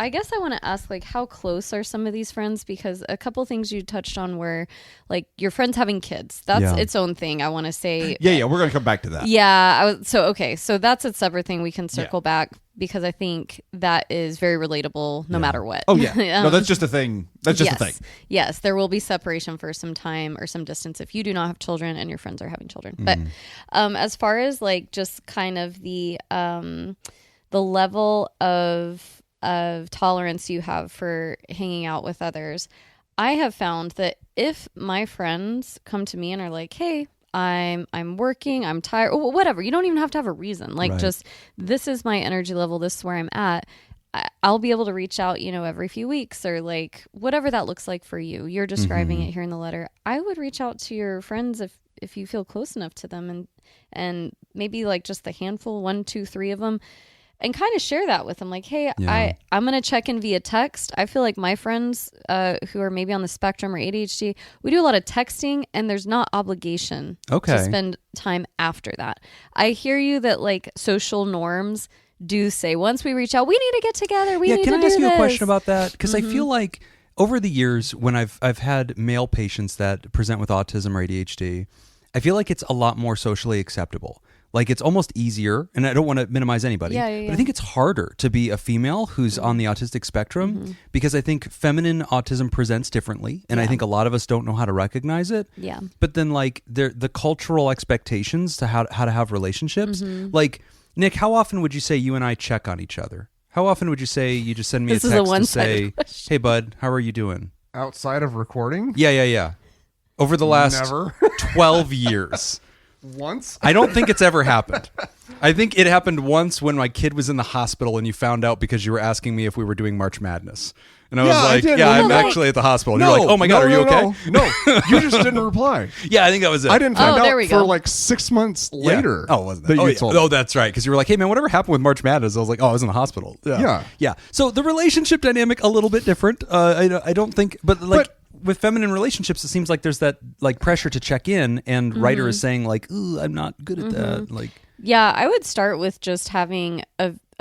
I guess I want to ask, like, how close are some of these friends? Because a couple things you touched on were like your friends having kids. That's its own thing. I want to say. Yeah, we're going to come back to that. Yeah. So that's a separate thing. We can circle back because I think that is very relatable no matter what. Oh, yeah. No, that's just a thing. That's just yes. a thing. Yes, there will be separation for some time or some distance if you do not have children and your friends are having children. But as far as like just kind of the level of tolerance you have for hanging out with others, I have found that if my friends come to me and are like, hey, I'm working, I'm tired, or whatever, you don't even have to have a reason. Like, just, this is my energy level, this is where I'm at. I'll be able to reach out, every few weeks, or like whatever that looks like for you. You're describing it here in the letter. I would reach out to your friends if you feel close enough to them, and maybe like just the handful, 1, 2, 3 of them, and kind of share that with them. Like, hey, I'm going to check in via text. I feel like my friends who are maybe on the spectrum or ADHD, we do a lot of texting, and there's not obligation to spend time after that. I hear you that like social norms do say once we reach out, we need to get together. Can I ask you a question about that? Because I feel like over the years when I've had male patients that present with autism or ADHD, I feel like it's a lot more socially acceptable. Like it's almost easier, and I don't want to minimize anybody, but I think it's harder to be a female who's on the autistic spectrum because I think feminine autism presents differently, and I think a lot of us don't know how to recognize it. Yeah. But then like the cultural expectations to how to have relationships, like Nick, how often would you say you and I check on each other? How often would you say you just send me a text to say, hey bud, how are you doing? Outside of recording? Yeah. Over the last Never. 12 years. Once? I don't think it's ever happened. I think it happened once when my kid was in the hospital and you found out because you were asking me if we were doing March Madness. And I was like, yeah, I'm actually at the hospital. And you're like, oh my God, are you okay? No, you just didn't reply. Yeah, I think that was it. I didn't find out for like 6 months later. Oh, wasn't that? Oh, that's right. Because you were like, hey, man, whatever happened with March Madness? I was like, oh, I was in the hospital. Yeah. So the relationship dynamic, a little bit different. I don't think, but with feminine relationships, it seems like there's that like pressure to check in, and writer is saying like, ooh, I'm not good at that. Like, yeah, I would start with just having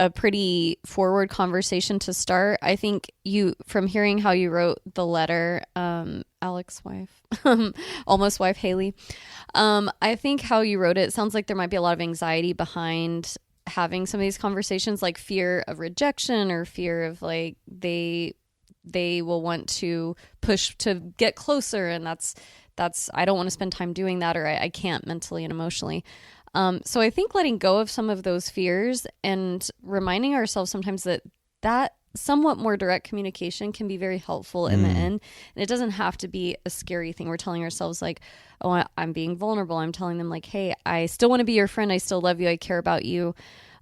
a pretty forward conversation to start. I think from hearing how you wrote the letter, Alex's wife, almost wife Haley, I think how you wrote it sounds like there might be a lot of anxiety behind having some of these conversations, like fear of rejection or fear of like they will want to push to get closer, and that's I don't want to spend time doing that, or I can't mentally and emotionally. So I think letting go of some of those fears and reminding ourselves sometimes that somewhat more direct communication can be very helpful in the end. And it doesn't have to be a scary thing. We're telling ourselves like, oh, I'm being vulnerable. I'm telling them like, hey, I still want to be your friend. I still love you. I care about you.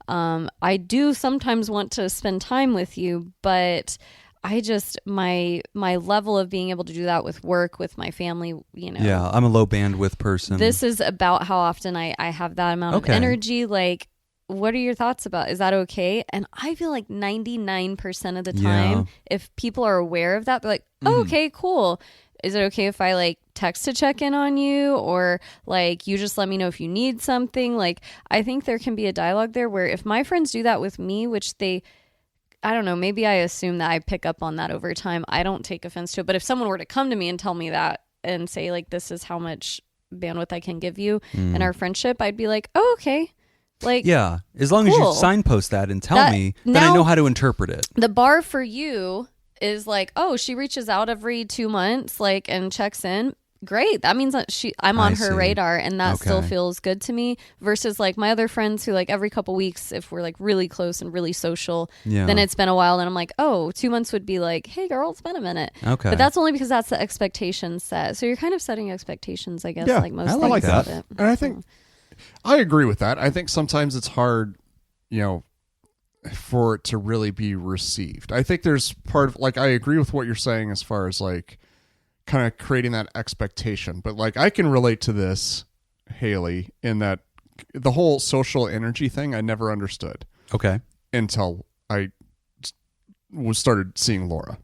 I do sometimes want to spend time with you, but I just, my level of being able to do that with work, with my family, Yeah, I'm a low bandwidth person. This is about how often I have that amount of energy. Like, what are your thoughts about? Is that okay? And I feel like 99% of the time, if people are aware of that, they're like, oh, okay, cool. Is it okay if I like text to check in on you, or like you just let me know if you need something? Like, I think there can be a dialogue there where if my friends do that with me, which I don't know, maybe I assume that I pick up on that over time. I don't take offense to it. But if someone were to come to me and tell me that and say, like, this is how much bandwidth I can give you in our friendship, I'd be like, oh, okay. Like, yeah, as long as you signpost that and tell me, then I know how to interpret it. The bar for you is like, oh, she reaches out every 2 months, like, and checks in. Great. That means that I'm on her radar, and that still feels good to me, versus like my other friends who like every couple weeks, if we're like really close and really social, then it's been a while and I'm like, oh, 2 months would be like, hey girl, it's been a minute. Okay. But that's only because that's the expectation set. So you're kind of setting expectations, I guess, like most things. I like that. And I think I agree with that. I think sometimes it's hard, for it to really be received. I think there's part of like, I agree with what you're saying as far as like kind of creating that expectation, but like I can relate to this, Haley, in that the whole social energy thing I never understood. Okay. Until I started seeing Laura.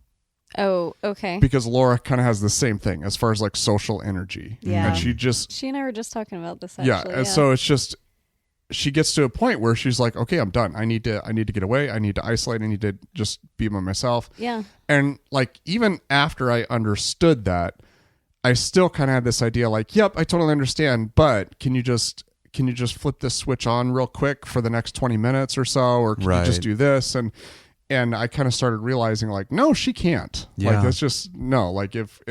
Oh, okay. Because Laura kind of has the same thing as far as like social energy. Yeah. And she and I were just talking about this actually. Yeah. And so it's just, she gets to a point where she's like, okay, I'm done. I need to get away. I need to isolate. I need to just be by myself. Yeah. And like, even after I understood that, I still kind of had this idea like, yep, I totally understand, but can you just flip this switch on real quick for the next 20 minutes or so? Or can you just do this? And I kind of started realizing like, no, she can't. Yeah. Like, it's just, no, like if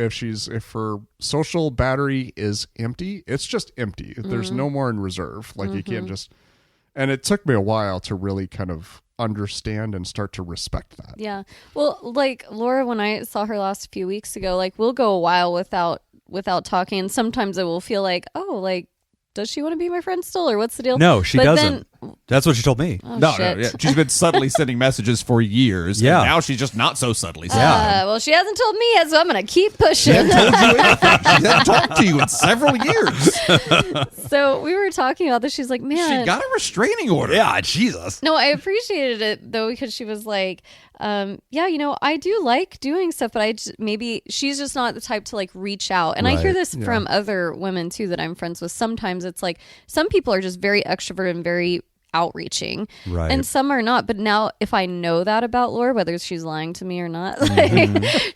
her social battery is empty, it's just empty. There's no more in reserve. Like you can't just, and it took me a while to really kind of understand and start to respect that. Yeah. Well, like Laura, when I saw her last few weeks ago, like we'll go a while without talking. And sometimes it will feel like, oh, like, does she want to be my friend still, or what's the deal? No, she doesn't. That's what she told me. Oh, no, shit. Yeah. She's been subtly sending messages for years. Yeah. And now she's just not so subtly. Well, she hasn't told me yet, so I'm going to keep pushing. She hasn't talked to you in several years. So we were talking about this. She's like, man. She got a restraining order. Yeah, Jesus. No, I appreciated it, though, because she was like, yeah, I do like doing stuff, but maybe she's just not the type to like reach out. And I hear this from other women too that I'm friends with. Sometimes it's like some people are just very extroverted and very outreaching, and some are not. But now if I know that about Laura, whether she's lying to me or not, like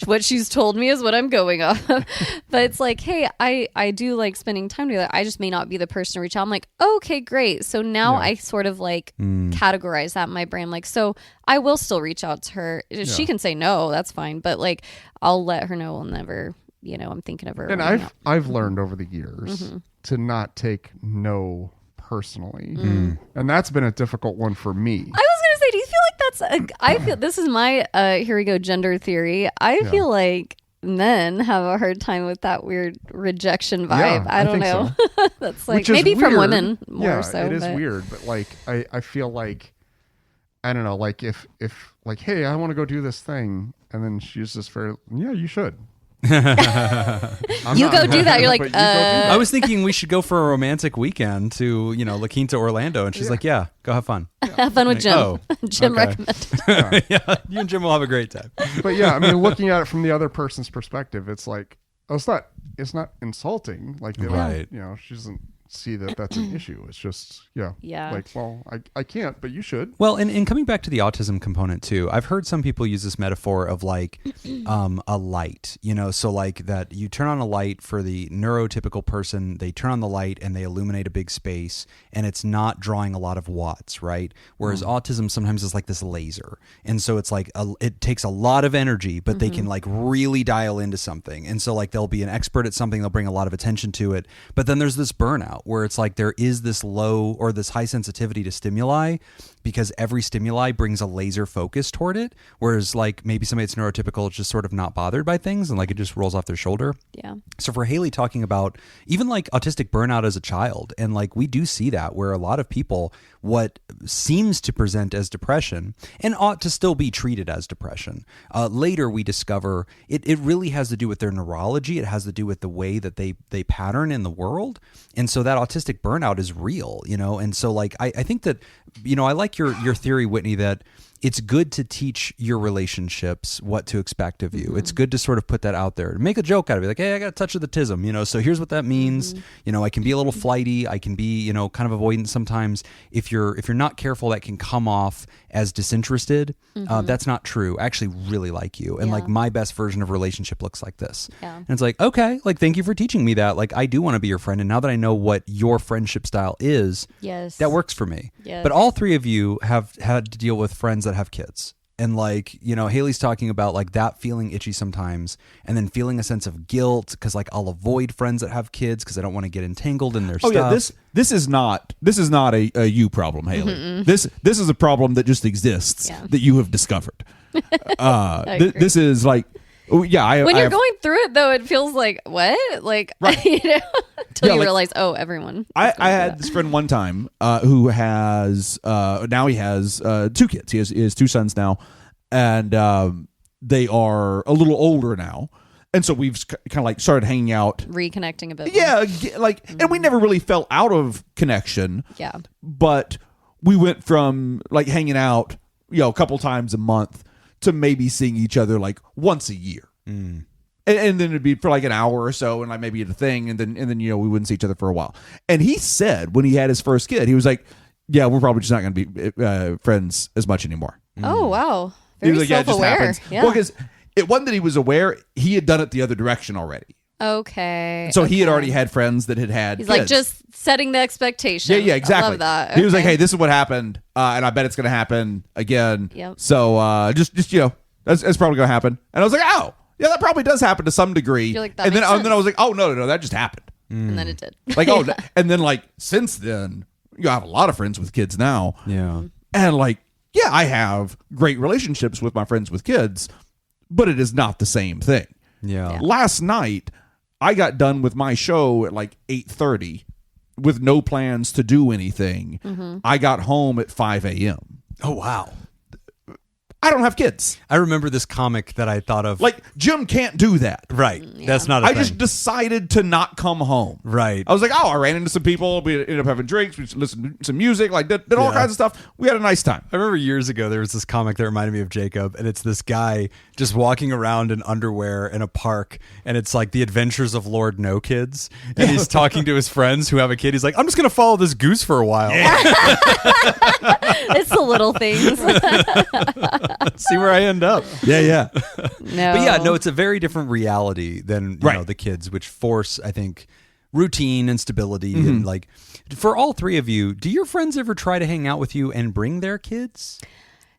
what she's told me is what I'm going off of. But it's like, hey, I do like spending time together. I just may not be the person to reach out. I'm like, okay, great. So now I sort of like categorize that in my brain. Like, so I will still reach out to her. She can say no, that's fine, but like I'll let her know I'll never, I'm thinking of her. And I've learned over the years to not take no personally, and that's been a difficult one for me. I was gonna say, do you feel like I feel this is my here we go gender theory. I feel like men have a hard time with that weird rejection vibe. Yeah, I don't think know. so. That's like Which is maybe from weird. women more Yeah, so. it is but- weird, but like I feel like I don't know, like if like, hey, I want to go do this thing, and then she's just very, yeah, you should. You go do that. You're like, But you go do that. I was thinking we should go for a romantic weekend to, La Quinta, Orlando. And she's like, yeah, go have fun. have fun with Like, Jim. oh, Jim okay. recommended. Yeah, you and Jim will have a great time. But yeah, I mean, looking at it from the other person's perspective, it's like, oh, it's not insulting. Like, they Right. don't, she doesn't see that that's an issue. It's just, Yeah. like, well, I can't, but you should. Well, and coming back to the autism component too, I've heard some people use this metaphor of like a light, so like that you turn on a light for the neurotypical person, they turn on the light and they illuminate a big space and it's not drawing a lot of watts, right? Whereas autism sometimes is like this laser. And so it's like it takes a lot of energy, but they can like really dial into something. And so like they'll be an expert at something, they'll bring a lot of attention to it. But then there's this burnout where it's like there is this low or this high sensitivity to stimuli because every stimuli brings a laser focus toward it. Whereas like maybe somebody that's neurotypical is just sort of not bothered by things and like it just rolls off their shoulder. Yeah. So for Haley talking about even like autistic burnout as a child, and like we do see that where a lot of people, what seems to present as depression and ought to still be treated as depression, later we discover it really has to do with their neurology. It has to do with the way that they pattern in the world. And so that autistic burnout is real, and so like I think that, I like your theory, Whitney, that it's good to teach your relationships what to expect of you. It's good to sort of put that out there. Make a joke out of it. Like, hey, I got a touch of the tism, so here's what that means. I can be a little flighty. I can be, kind of avoidant sometimes. If you're not careful, that can come off as disinterested. That's not true. I actually really like you. And like my best version of relationship looks like this. Yeah. And it's like, okay, like, thank you for teaching me that. Like, I do want to be your friend. And now that I know what your friendship style is, Yes. that works for me. Yes. But all three of you have had to deal with friends that have kids. And like, Haley's talking about like that feeling itchy sometimes and then feeling a sense of guilt because like I'll avoid friends that have kids because I don't want to get entangled in their stuff. Yeah, this is not a you problem, Haley. This is a problem that just exists that you have discovered. agree. This is like, When you're going through it, though, it feels like, what? Like, until you realize, everyone. I had this friend one time who has now he has 2 kids. He has 2 sons now, and they are a little older now, and so we've kind of like started hanging out, Reconnecting a bit. Yeah, like, and we never really fell out of connection. Yeah. But we went from like hanging out, a couple times a month to maybe seeing each other like once a year. And then it'd be for like an hour or so, and like maybe at a thing, and then we wouldn't see each other for a while. And he said when he had his first kid, he was like, "Yeah, we're probably just not going to be friends as much anymore." Oh wow, He very was like, "Yeah, it just self-aware. happens." Well, because it wasn't that he was aware; he had done it the other direction already. Okay. So he had already had friends that had He's kids. like just setting the expectation. Yeah, exactly. I love that. He was like, Okay. "Hey, this is what happened, and I bet it's going to happen again." Yep. So just that's probably going to happen. And I was like, "Oh, yeah, that probably does happen to some degree." You're like, that and then makes and then I was like, "Oh no, that just happened." And then it did. Like, and then like since then, I have a lot of friends with kids now. Yeah. And like, yeah, I have great relationships with my friends with kids, but it is not the same thing. Yeah. Last night, I got done with my show at like 8:30 with no plans to do anything. I got home at 5 a.m. Oh, wow. I don't have kids. I remember this comic that I thought of. Like, Jim can't do that. Right. That's not a I thing. just decided to not come home. Right. I was like, I ran into some people. We ended up having drinks. We listened to some music. Like, did all kinds of stuff. We had a nice time. I remember years ago there was this comic that reminded me of Jacob, and it's this guy just walking around in underwear in a park, and it's like the adventures of Lord No Kids, and he's talking to his friends who have a kid. He's like, I'm just gonna follow this goose for a while. It's the little things. See where I end up. Yeah. No. But yeah, no, it's a very different reality than you Right. know, the kids, which force, I think, routine and stability. And like, for all three of you, do your friends ever try to hang out with you and bring their kids?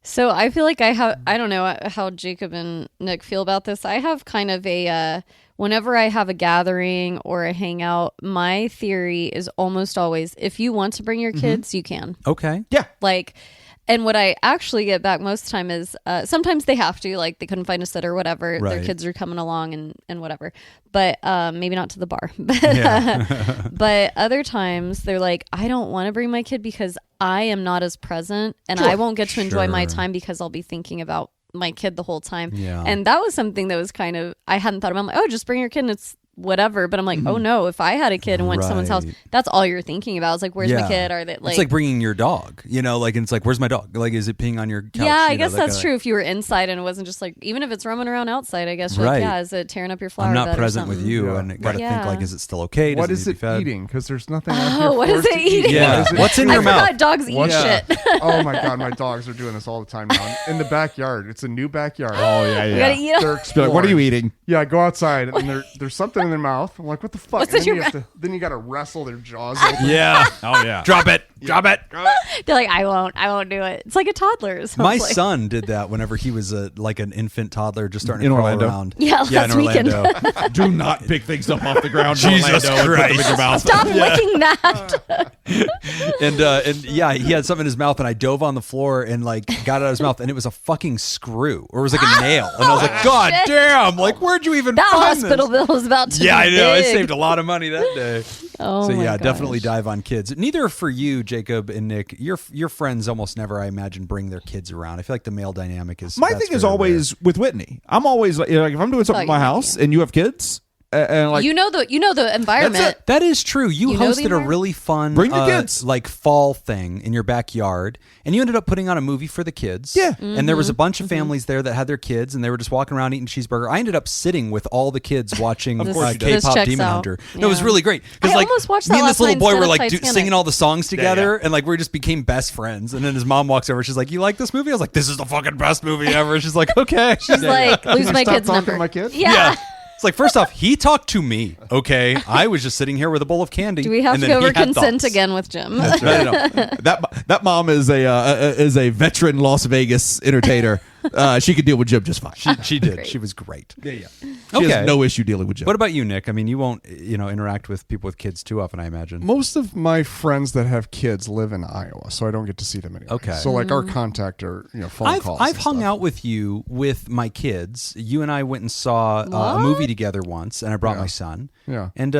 So I feel like I don't know how Jacob and Nick feel about this. I have kind of a, whenever I have a gathering or a hangout, my theory is almost always, if you want to bring your kids, you can. Okay. Yeah. Like, And what I actually get back most of the time is sometimes they have to, like they couldn't find a sitter or whatever. Right. Their kids are coming along and whatever. But maybe not to the bar. But, but other times they're like, I don't want to bring my kid because I am not as present and I won't get to enjoy my time because I'll be thinking about my kid the whole time. Yeah. And that was something that was kind of, I hadn't thought about. I'm like, oh, just bring your kid and it's whatever. But I'm like, oh no, if I had a kid and went to someone's house, that's all you're thinking about. It's like, where's my kid? Are they like, it's like bringing your dog, you know, like, and it's like, where's my dog? Like, is it peeing on your couch? yeah, I You know, guess that that's kinda- true. If you were inside and it wasn't just like, even if it's roaming around outside, I guess you're Right. like, yeah, is it tearing up your flower I'm bed not or present with something? you, Yeah. and got to Yeah. think like, is it still okay? Does What it is need it to be fed? eating? Because there's nothing out here Oh, what for is it it to eat. eating? Yeah. What is it- What's in I your mouth? forgot dogs eat Yeah. shit. Oh my god, my dogs are doing this all the time now. In the backyard. It's a new backyard. Oh yeah, We gotta eat them. They're Be like, what are you exploring. eating? Yeah, I go outside and there's something in their mouth. I'm like, what the fuck? What's And in then your then you got to wrestle their jaws open. Yeah. Oh yeah. Drop it. Drop it. They're like, I won't do it. It's like a toddler. So My it's like, son did that whenever he was like an infant toddler, just starting In to crawl Orlando? around. Yeah, in last weekend. Orlando. Do not pick things up off the ground. in Jesus Orlando and put them in Christ. your mouth. Stop licking that. and yeah, he had something in his mouth, and I dove on the floor and like got it out of his mouth, and it was a fucking screw, or it was like a nail, and I was like, God shit. damn! Like, where'd you even That find hospital this? bill is about to Yeah, I be know. I big. saved a lot of money that day. Oh So my yeah, gosh. definitely dive on kids. Neither for you, Jacob and Nick. Your friends almost never, I imagine, bring their kids around. I feel like the male dynamic is. My that's thing is very always with Whitney. I'm always like, if I'm doing something in my you, house and you have kids, and like you know the environment. That is true. You You know the hosted a environment? really fun Bring your kids. like fall thing in your backyard, and you ended up putting on a movie for the kids. Yeah. And there was a bunch of families there that had their kids, and they were just walking around eating cheeseburger. I ended up sitting with all the kids watching Of course you did. This K-pop checks Demon out. Hunter. No, it was Yeah. really great I like almost watched me that and this last little night boy instead were of like Titanic. singing all the songs together, yeah. and like we just became best friends. And then his mom walks over, she's like, "You like this movie?" I was like, "This is the fucking best movie ever." She's like, "Okay." She's like, lose my Stop kid's talking number. to my kid? Yeah. It's like, first off, he talked to me. Okay, I was just sitting here with a bowl of candy. Do we have and to then go he over had consent thoughts. again with Jim? No. That mom is a veteran Las Vegas entertainer. She could deal with Jim just fine. She did. Great. She was great. She Okay. has no issue dealing with Jim. What about you, Nick? I mean, you won't, interact with people with kids too often, I imagine. Most of my friends that have kids live in Iowa, so I don't get to see them anyway. Okay. So like our contact are phone calls. I've and hung stuff. out with you with my kids. You and I went and saw a movie together once, and I brought my son. Yeah. And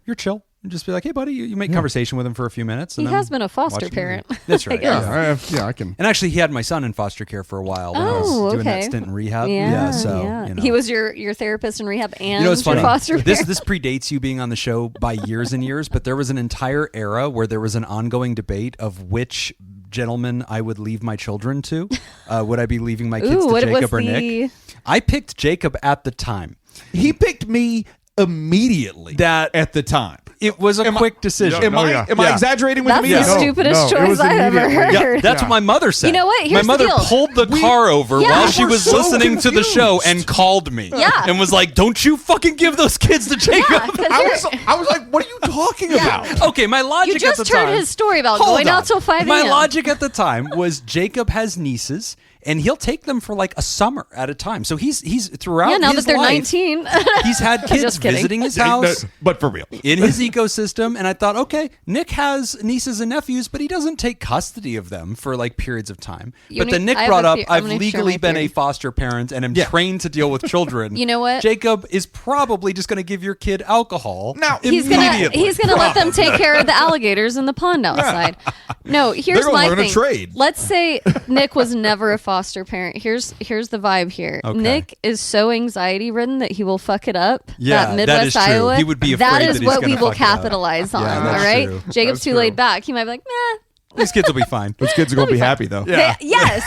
you're chill. And just be like, hey, buddy, you make conversation with him for a few minutes. And He then has been a foster watch the movie. parent. That's right. I guess. I can. And actually, he had my son in foster care for a while when I was Oh, doing that okay. stint in rehab. Yeah, so yeah. you know. He was your therapist in rehab and You know, it's funny. your foster This parent. this predates you being on the show by years and years, but there was an entire era where there was an ongoing debate of which gentleman I would leave my children to. Would I be leaving my kids Ooh, to what was Jacob or Nick? the- I picked Jacob at the time. He picked me immediately. That- at the time. It was a quick decision. Yeah, Am Oh, I yeah. am I Yeah. exaggerating with That's me? the No, stupidest no, it choice was I've ever immediately. heard. Yeah, that's what my mother said. You know what? Here's my the mother deal. pulled the car over Yeah. while We she were was so listening to the show confused. and called me. Yeah. And was like, "Don't you fucking give those kids to Jacob." Yeah, 'cause you're- I was like, what are you talking about? Okay, my logic you at the just heard time. his story about Hold going on. out till 5 My a.m. logic at the time was Jacob has nieces, and he'll take them for like a summer at a time. So he's throughout Yeah, now his that they're life, 19. he's had kids Just kidding. visiting his No, house. but for real. In his ecosystem, and I thought, okay, Nick has nieces and nephews, but he doesn't take custody of them for like periods of time. But then Nick I have brought a up, the- I'm I've gonna share legally my been a theory. foster parent and am trained to deal with children. You know what? Jacob is probably just going to give your kid alcohol. Now, He's gonna let them take care of the alligators in the pond outside. No, here's gonna my learn a thing. trade. Let's say Nick was never a foster parent. Here's the vibe here. Okay. Nick is so anxiety ridden that he will fuck it up. Yeah, that Midwest that is true. Iowa. He would be that afraid is that he's what gonna we will fuck it up. capitalize on. Yeah, all that's right, true. Jacob's That's too true. laid back. He might be like, nah. These kids will be fine. Those kids are going to be happy, though. Yes,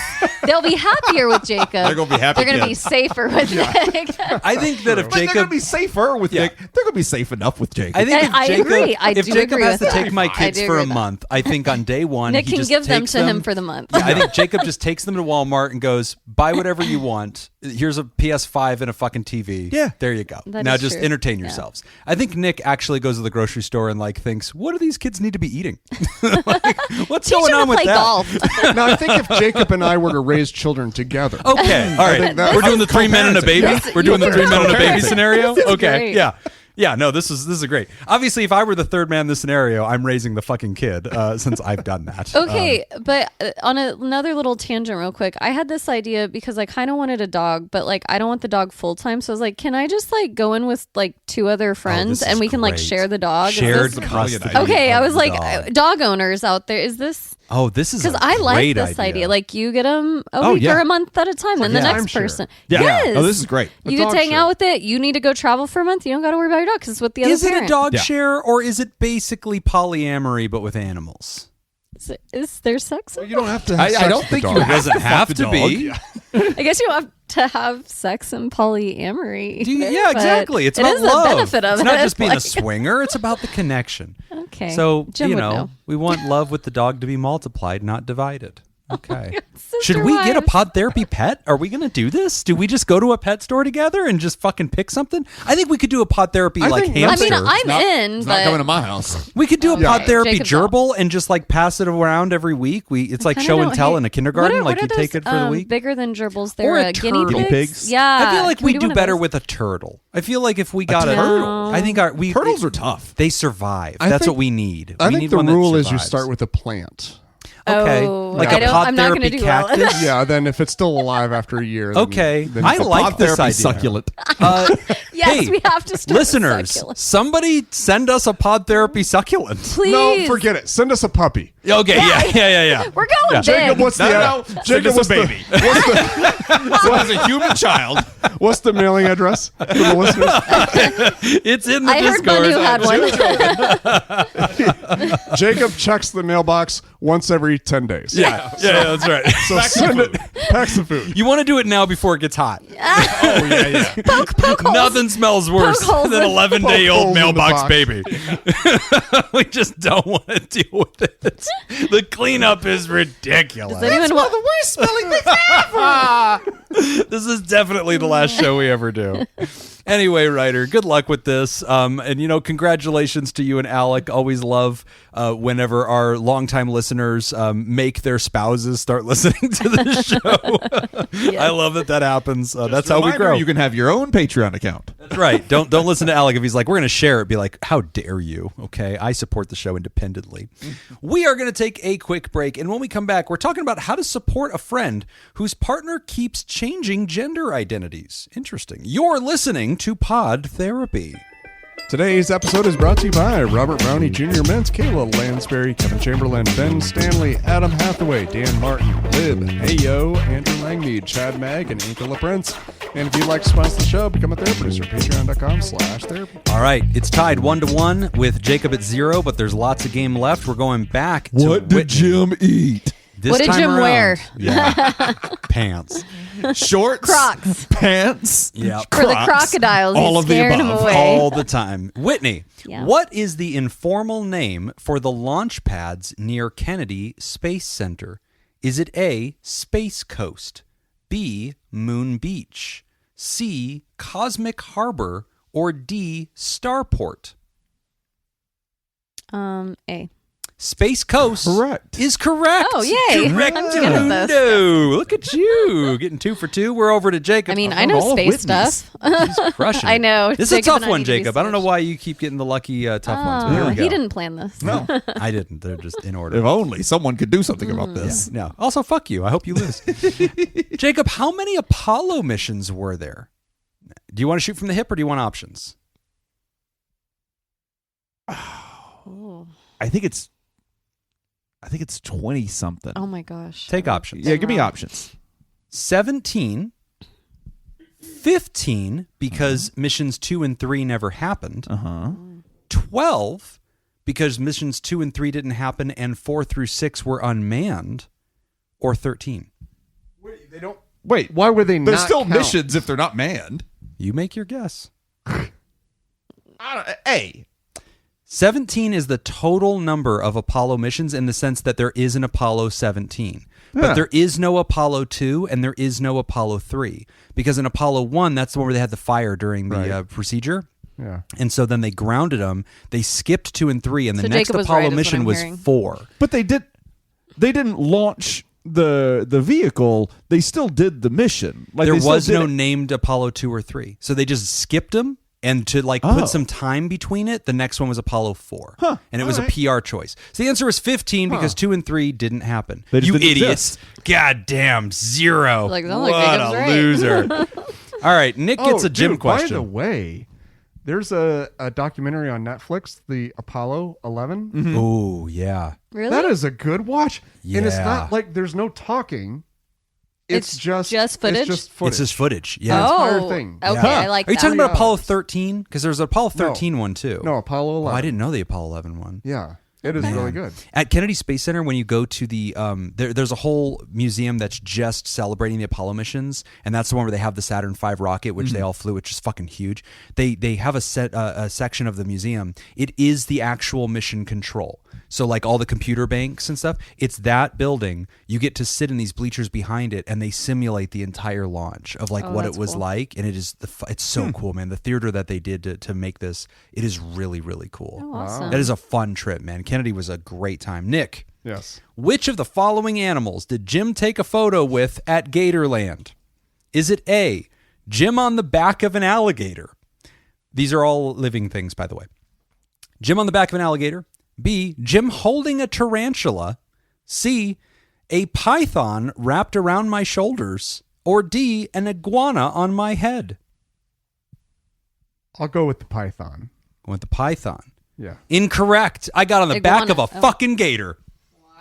they'll be happier with Jacob. They're gonna be happy They're gonna be kids. safer with Nick. I think that if But they're going Jacob to be safer with Nick. They're going to be safe enough with Jacob. I think if I Jacob, agree. I if do Jacob agree has with to that. take my I kids do for agree a with that. month, I think on day one Nick he can just give them takes to him for the month. Yeah, I think Jacob just takes them to Walmart and goes, buy whatever you want. Here's a PS5 and a fucking TV. Yeah. There you go. That now is just true. entertain Yeah. yourselves. I think Nick actually goes to the grocery store and like thinks, what do these kids need to be eating? Like, what's Teach going him on to with play that? golf. Now I think if Jacob and I were to raise children together, Okay, all right. think that- We're doing the 3 men and a baby. Yeah. We're doing the 3 men and a baby Co-parenting. scenario. This is Okay, great. yeah. Yeah, no, this is great. Obviously, if I were the third man in this scenario, I'm raising the fucking kid since I've done that. Okay, but on another little tangent real quick, I had this idea because I kind of wanted a dog, but like I don't want the dog full time. So I was like, can I just like go in with like 2 other friends and we can like great. share the dog? Shared Is this- custody. Okay, I of was the like, dog owners out there, is this... Oh, this is Because a I like great this idea. Like you get them a week yeah. or a month at a time, then the yeah, next I'm sure. person. Yeah. Yes. Oh, this is great. You get dog to hang share. out with it. You need to go travel for a month. You don't got to worry about your dog because it's with the other Is it parent. a dog Yeah. share or is it basically polyamory but with animals? Is there sex? You don't have to. I don't think you It doesn't have to dog. be. I guess you don't have to have sex in polyamory. Yeah, but exactly. It's it about is love. the benefit of it's it. not just being a like- swinger. It's about the connection. Okay. So, Jim you would know, we want love with the dog to be multiplied, not divided. Okay. Sister Should we get a wives. pod therapy pet? Are we going to do this? Do we just go to a pet store together and just fucking pick something? I think we could do a pod therapy I like think- I hamster. mean, I'm in, It's but not coming to my house. We could do a Okay, pod therapy Jacob's out. gerbil and just like pass it around every week. It's like kinda show and don't tell hate- in a kindergarten. What are Like you take those, it for the week. Bigger than gerbils. They're Or a guinea turtle. pigs. Guinea pigs? Yeah. I feel like Can we do do one of better those? with a turtle. I feel like if we got a turtle? I think Turtles are tough. They survive. I That's think- what we need. I We think need the one that rule is you survives. start with a plant. Okay. Oh, Like I a don't- pod I'm not therapy gonna do well. cactus. Yeah, then if it's still alive after a year. Then, Okay. then I it's a like pod this therapy. idea. Succulent. Yes, Hey, we have to start with Listeners, succulent. somebody send us a pod therapy succulent. Please. No, forget it. Send us a puppy. Okay, yeah. We're going big. Jacob, what's the Jacob, what's the As a human child. what's the mailing address for the listeners? It's in the I heard Discord. Manu had one. Jacob checks the mailbox once every 10 days. Yeah, that's right. So send it. Packs the food. You want to do it now before it gets hot. Oh yeah. Poke holes. Nothing smells worse Poke holes than in- 11-day-old holes in the mailbox box. baby. We just don't want to deal with it. The cleanup is ridiculous. Does anyone want? worst smelling thing. This is definitely the last show we ever do. Anyway, Ryder, good luck with this. And, you know, congratulations to you and Alec. Always love whenever our longtime listeners make their spouses start listening to the show. I love that happens. That's how we grow. You can have your own Patreon account. That's right. Don't listen to Alec if he's like, we're going to share it. Be like, how dare you? Okay, I support the show independently. We are going to take a quick break. And when we come back, we're talking about how to support a friend whose partner keeps changing gender identities. Interesting. You're listening to Pod Therapy. Today's episode is brought to you by Robert Brownie Jr., Mintz, Kayla Lansbury, Kevin Chamberlain, Ben Stanley, Adam Hathaway, Dan Martin, Lib, Heyo, Andrew Langmead, Chad Mag, and Inka LaPrince. And if you'd like to sponsor the show, become a therapist at patreon.com/therapy. All right, it's tied 1-1 with Jacob at 0, but there's lots of game left. We're going back to What did Whitney. Jim eat? This What did time Jim around. wear? Yeah. Pants. Shorts, Crocs. pants, Yeah. For the Crocs, crocodiles, all he's of the scaring them above. away. All the time. Whitney, Yeah. what is the informal name for the launch pads near Kennedy Space Center? Is it A, Space Coast, B, Moon Beach, C, Cosmic Harbor, or D, Starport? A. Space Coast Correct. is correct. Oh, yay. Correct. I'm good at this. No, look at you. Getting 2 for 2. We're over to Jacob. I mean, I know all of space Whitney's. stuff. He's crushing it. I know. This is a Jacob tough and I one, need to be Jacob. I don't know switched. why you keep getting the lucky tough ones, but here we go. He didn't plan this. No. I didn't. They're just in order. If only someone could do something about this. No. Also, fuck you. I hope you lose. Jacob, how many Apollo missions were there? Do you want to shoot from the hip or do you want options? I think it's 20 something. Oh my gosh. Take options. Yeah, give me options. 17, 15, because missions 2 and 3 never happened. 12, because missions 2 and 3 didn't happen, and 4 through 6 were unmanned, or 13. Wait, they don't. Wait, why would they There's not still count? missions if they're not manned. You make your guess. A. 17 is the total number of Apollo missions in the sense that there is an Apollo 17. But there is no Apollo 2 and there is no Apollo 3. Because in Apollo 1, that's the one where they had the fire during the procedure. Yeah. And so then they grounded them. They skipped 2 and 3, and the So next Jacob was Apollo right, is what mission I'm was hearing. 4. But they didn't launch the vehicle. They still did the mission. Like There they still was did no it. named Apollo 2 or 3. So they just skipped them And to like put some time between it, the next one was Apollo 4. And it was a PR choice. So the answer was 15 because 2 and 3 didn't happen. They just You didn't idiots. exist. God damn, 0. Like, sounds what like Jacob's a right. loser. All right, Nick gets a Jim question. By the way, there's a documentary on Netflix, the Apollo 11. Oh, yeah. Really? That is a good watch. And it's Yeah. not like there's no talking. It's just footage? It's just footage. It's just footage. Yeah. entire thing. Okay, Yeah. I like Are you that. talking about Yeah. Apollo 13? Because there's an Apollo 13 one too. No, Apollo 11. Oh, I didn't know the Apollo 11 one. Yeah, it is really good. At Kennedy Space Center, when you go to the there's a whole museum that's just celebrating the Apollo missions, and that's the one where they have the Saturn V rocket, which they all flew, which is fucking huge. They have a section of the museum. It is the actual mission control. So like all the computer banks and stuff, it's that building. You get to sit in these bleachers behind it, and they simulate the entire launch of like what it that's was cool. like, and it is it's so cool, man. The theater that they did to make this, it is really really cool. Oh, awesome. That is a fun trip, man. Kennedy was a great time. Nick, Yes. which of the following animals did Jim take a photo with at Gatorland? Is it A, Jim on the back of an alligator? These are all living things, by the way. Jim on the back of an alligator. B, Jim holding a tarantula. C, a python wrapped around my shoulders. Or D, an iguana on my head. I'll go with the python. Went the python. Yeah. Incorrect. I got on the back Iguana. of a fucking gator.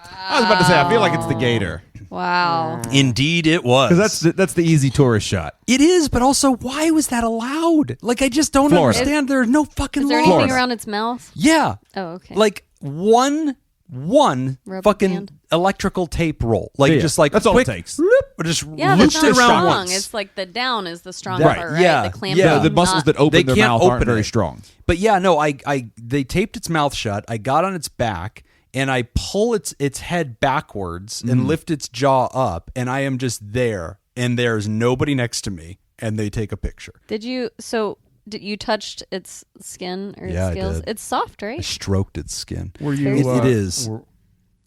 I was about to say, I feel like it's the gator. Wow. Indeed it was. Because that's the easy tourist shot. It is, but also, why was that allowed? Like, I just don't Florida. understand. There's no fucking Is there law. anything Florida. around its mouth? Yeah. Oh, okay. Like one Rubber fucking band. electrical tape roll. Like Yeah. just like That's all it quick, takes. bloop, or just yeah, looped that's it not around strong. once. It's like the down is the strong Right, part, right? yeah, The clamp yeah. is The muscles not- that open They their can't mouth open aren't very it. strong. But yeah, no, they taped its mouth shut. I got on its back and I pull its head backwards and lift its jaw up, and I am just there, and there's nobody next to me, and they take a picture. Did you? So did you touched its skin or Yeah, I its scales? did. It's soft, I right? stroked its skin. Were you? It is. were-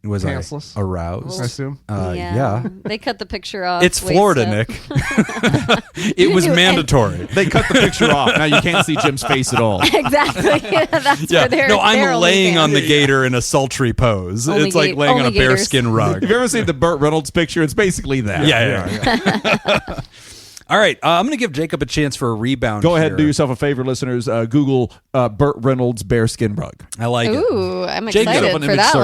Was Pantsless? I aroused? I assume. Yeah. They cut the picture off. It's waist Florida, up. Nick. It was do it. mandatory. They cut the picture off. Now you can't see Jim's face at all. Exactly. That's Yeah. for their. No, their I'm laying OnlyFans. on the gator in a sultry pose. Only It's like ga- laying on a only gators. bearskin rug. Have you ever seen the Burt Reynolds picture? It's basically that. Yeah. All right. I'm going to give Jacob a chance for a rebound. Go ahead here. and do yourself a favor, listeners. Google Burt Reynolds bearskin rug. I like it. Ooh, I'm Jacob. excited An for image that search.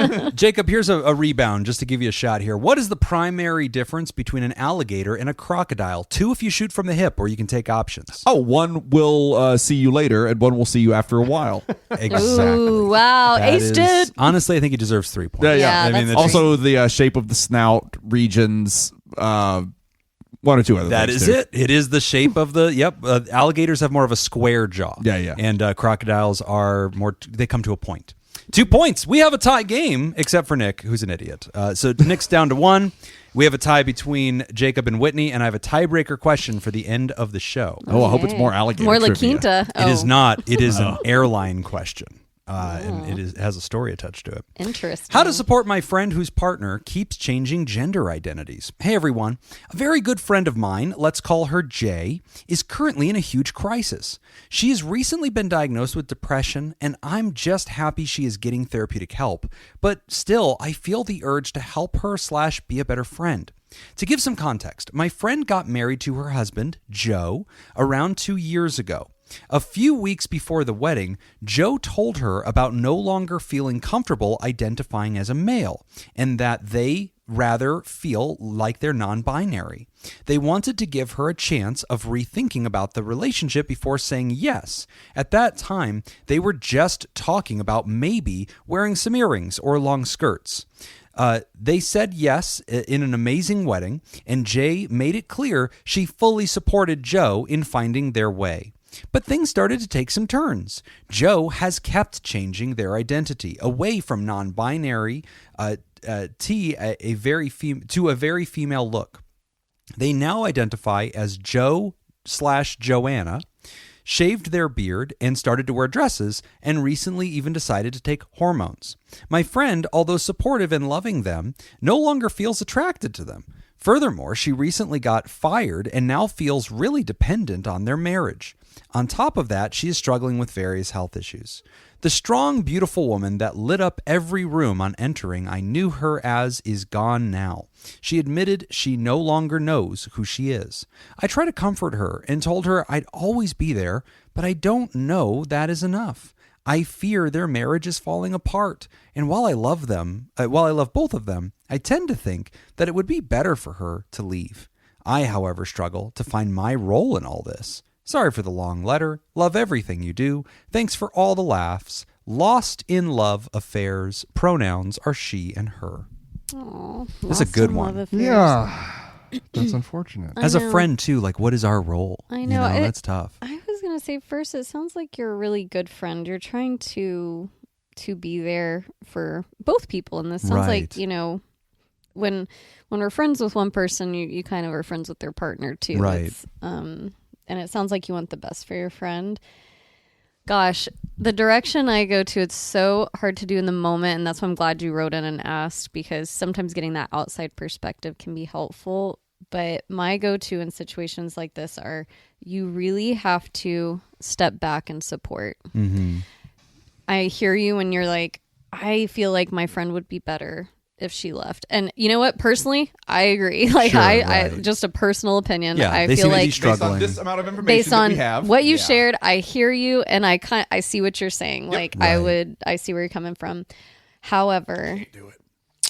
later. Jacob, here's a rebound just to give you a shot here. What is the primary difference between an alligator and a crocodile? 2 if you shoot from the hip, or you can take options. Oh, one will see you later, and one will see you after a while. Exactly. Ooh, wow, That aced is- it. Honestly, I think he deserves 3 points. Yeah, I mean, that's it's- Also, the shape of the snout, regions, 1 or 2 other that things. is too. it. It is the shape of the. Yep. Alligators have more of a square jaw. Yeah. And crocodiles are more. They come to a point. 2 points. We have a tie game, except for Nick, who's an idiot. So Nick's down to 1. We have a tie between Jacob and Whitney, and I have a tiebreaker question for the end of the show. Oh, I hope it's more alligator More La trivia. Quinta. It is Oh, not. It is an airline question, and it has a story attached to it. interesting. How to support my friend whose partner keeps changing gender identities. Hey everyone, a very good friend of mine, let's call her Jay, is currently in a huge crisis. She has recently been diagnosed with depression, and I'm just happy she is getting therapeutic help, but still I feel the urge to help her / be a better friend. To give some context, my friend got married to her husband, Joe, around 2 years ago. A few weeks before the wedding, Joe told her about no longer feeling comfortable identifying as a male, and that they rather feel like they're non-binary. They wanted to give her a chance of rethinking about the relationship before saying yes. At that time, they were just talking about maybe wearing some earrings or long skirts. They said yes in an amazing wedding, and Jay made it clear she fully supported Joe in finding their way. But things started to take some turns. Joe has kept changing their identity away from non-binary to a very female look. They now identify as Joe/Joanna, shaved their beard, and started to wear dresses, and recently even decided to take hormones. My friend, although supportive and loving them, no longer feels attracted to them. Furthermore, she recently got fired and now feels really dependent on their marriage. On top of that, she is struggling with various health issues. The strong, beautiful woman that lit up every room on entering I knew her as is gone now. She admitted she no longer knows who she is. I tried to comfort her and told her I'd always be there, but I don't know that is enough. I fear their marriage is falling apart, and while I love both of them, I tend to think that it would be better for her to leave. I, however, struggle to find my role in all this. Sorry for the long letter. Love everything you do. Thanks for all the laughs. Lost in love affairs. Pronouns are she and her. Aw, That's a good one. Yeah. That's unfortunate. As a friend, too, like, what is our role? I know. That's tough. I was going to say first, it sounds like you're a really good friend. You're trying to be there for both people. And this sounds like, when we're friends with one person, you kind of are friends with their partner, too. Right. And it sounds like you want the best for your friend. Gosh, the direction I go to, it's so hard to do in the moment. And that's why I'm glad you wrote in and asked, because sometimes getting that outside perspective can be helpful. But my go-to in situations like this are you really have to step back and support. Mm-hmm. I hear you when you're like, I feel like my friend would be better if she left. And you know what? Personally, I agree. Like Sure, I right. just a personal opinion. Yeah, I they feel seem to be like struggling. Based on this amount of information based that on we have, what you yeah. shared, I hear you and I see what you're saying. Like Right. I see where you're coming from. However, do it.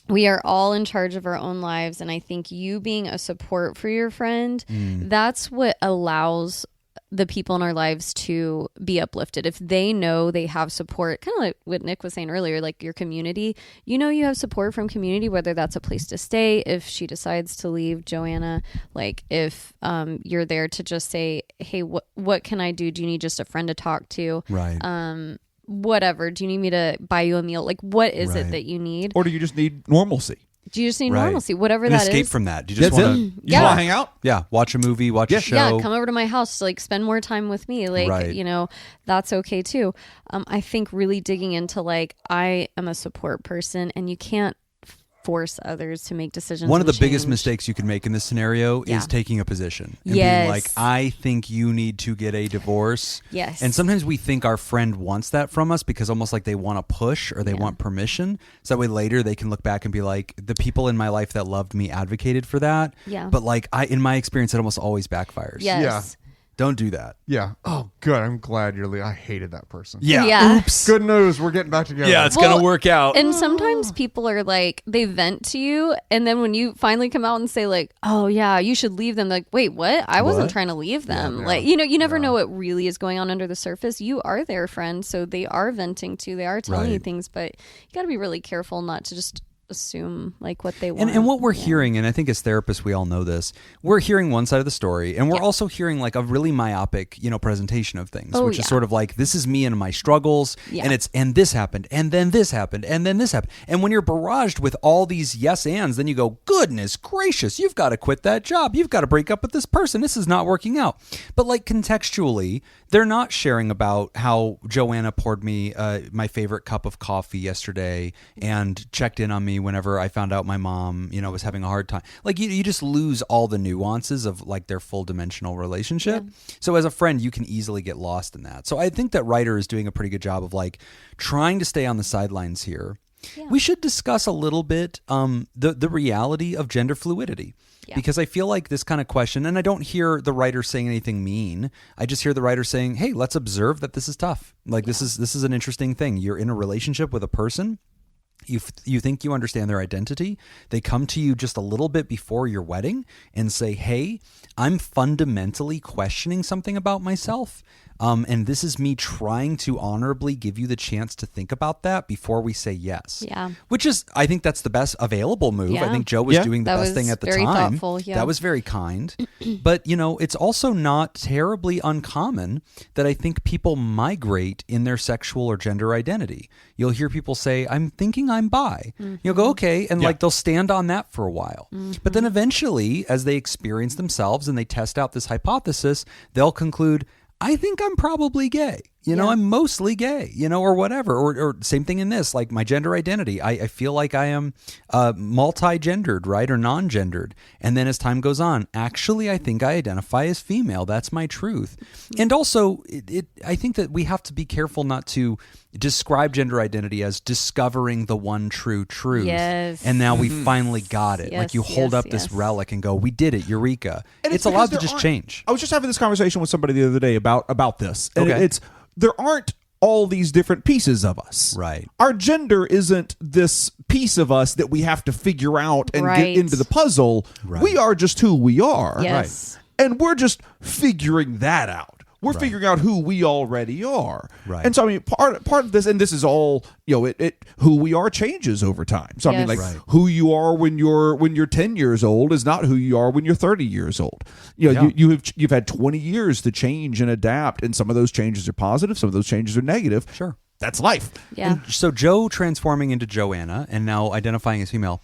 we are all in charge of our own lives. And I think you being a support for your friend, that's what allows the people in our lives to be uplifted. If they know they have support, kind of like what Nick was saying earlier, like your community, you have support from community, whether that's a place to stay, if she decides to leave, Joanna, like if you're there to just say, hey, what can I do? Do you need just a friend to talk to? Right. Whatever. Do you need me to buy you a meal? Like, what is Right. it that you need? Or do you just need normalcy? Do you just need Right. normalcy? Whatever An that escape is. from that. Do you just That's want it. to You Yeah. want to hang out? watch a movie, watch a show? Yeah, come over to my house, like spend more time with me. Like, Right. That's okay too. I think really digging into like, I am a support person and you can't force others to make decisions. One of the and biggest change. mistakes you can make in this scenario Yeah. is taking a position and Yes. being like, I think you need to get a divorce. Yes. And sometimes we think our friend wants that from us because almost like they want to push or they want permission. So that way later they can look back and be like, the people in my life that loved me advocated for that. Yeah. But like in my experience, it almost always backfires. Yes. Yeah. Don't do that. Yeah. Oh, good. I'm glad you're leaving. I hated that person. Yeah. Oops. Good news. We're getting back together. Yeah, it's Well, going to work out. And sometimes people are like, they vent to you. And then when you finally come out and say like, oh yeah, you should leave them. Like, wait, what? I wasn't What? trying to leave them. Yeah. Like, you never know what really is going on under the surface. You are their friend. So they are venting too. They are telling you Right. things, but you got to be really careful not to just assume like what they want. And what we're hearing, and I think as therapists we all know this, we're hearing one side of the story, and we're also hearing like a really myopic, presentation of things, which is sort of like, this is me and my struggles, and this happened, and then this happened, and then this happened. And when you're barraged with all these yes ands, then you go, goodness gracious, you've got to quit that job, you've got to break up with this person, this is not working out. But like contextually, they're not sharing about how Joanna poured me my favorite cup of coffee yesterday and checked in on me whenever I found out my mom, was having a hard time. Like you just lose all the nuances of like their full dimensional relationship. Yeah. So as a friend, you can easily get lost in that. So I think that Ryder is doing a pretty good job of like trying to stay on the sidelines here. Yeah. We should discuss a little bit the reality of gender fluidity. Yeah. Because I feel like this kind of question, and I don't hear the writer saying anything mean. I just hear the writer saying, hey, let's observe that this is tough. Like this is an interesting thing. You're in a relationship with a person. You think you understand their identity. They come to you just a little bit before your wedding and say, hey, I'm fundamentally questioning something about myself. And this is me trying to honorably give you the chance to think about that before we say yes. Yeah. Which is, I think that's the best available move. Yeah. I think Joe was doing the that best thing at the very time. Thoughtful, yeah. That was very kind. But, it's also not terribly uncommon that I think people migrate in their sexual or gender identity. You'll hear people say, I'm thinking I'm bi. You'll go, okay. And like they'll stand on that for a while. But then eventually, as they experience themselves and they test out this hypothesis, they'll conclude, I think I'm probably gay, I'm mostly gay, or whatever, or same thing in this, like my gender identity. I feel like I am multi-gendered, right, or non-gendered. And then as time goes on, actually, I think I identify as female. That's my truth. And also, I think that we have to be careful not to describe gender identity as discovering the one true truth. Yes. And now we finally got it. Yes, like you hold up this relic and go, we did it, eureka. And it's allowed to just change. I was just having this conversation with somebody the other day about this. And Okay. there aren't all these different pieces of us. Right. Our gender isn't this piece of us that we have to figure out and Right. get into the puzzle. Right. We are just who we are. Yes. And we're just figuring that out. We're figuring out who we already are. Right. And so, I mean, part of this, and this is all, who we are changes over time. So, I mean, Yes. like, who you are when you're 10 years old is not who you are when you're 30 years old. You've had 20 years to change and adapt, and some of those changes are positive, some of those changes are negative. Sure. That's life. Yeah. And so Joe transforming into Joanna and now identifying as female.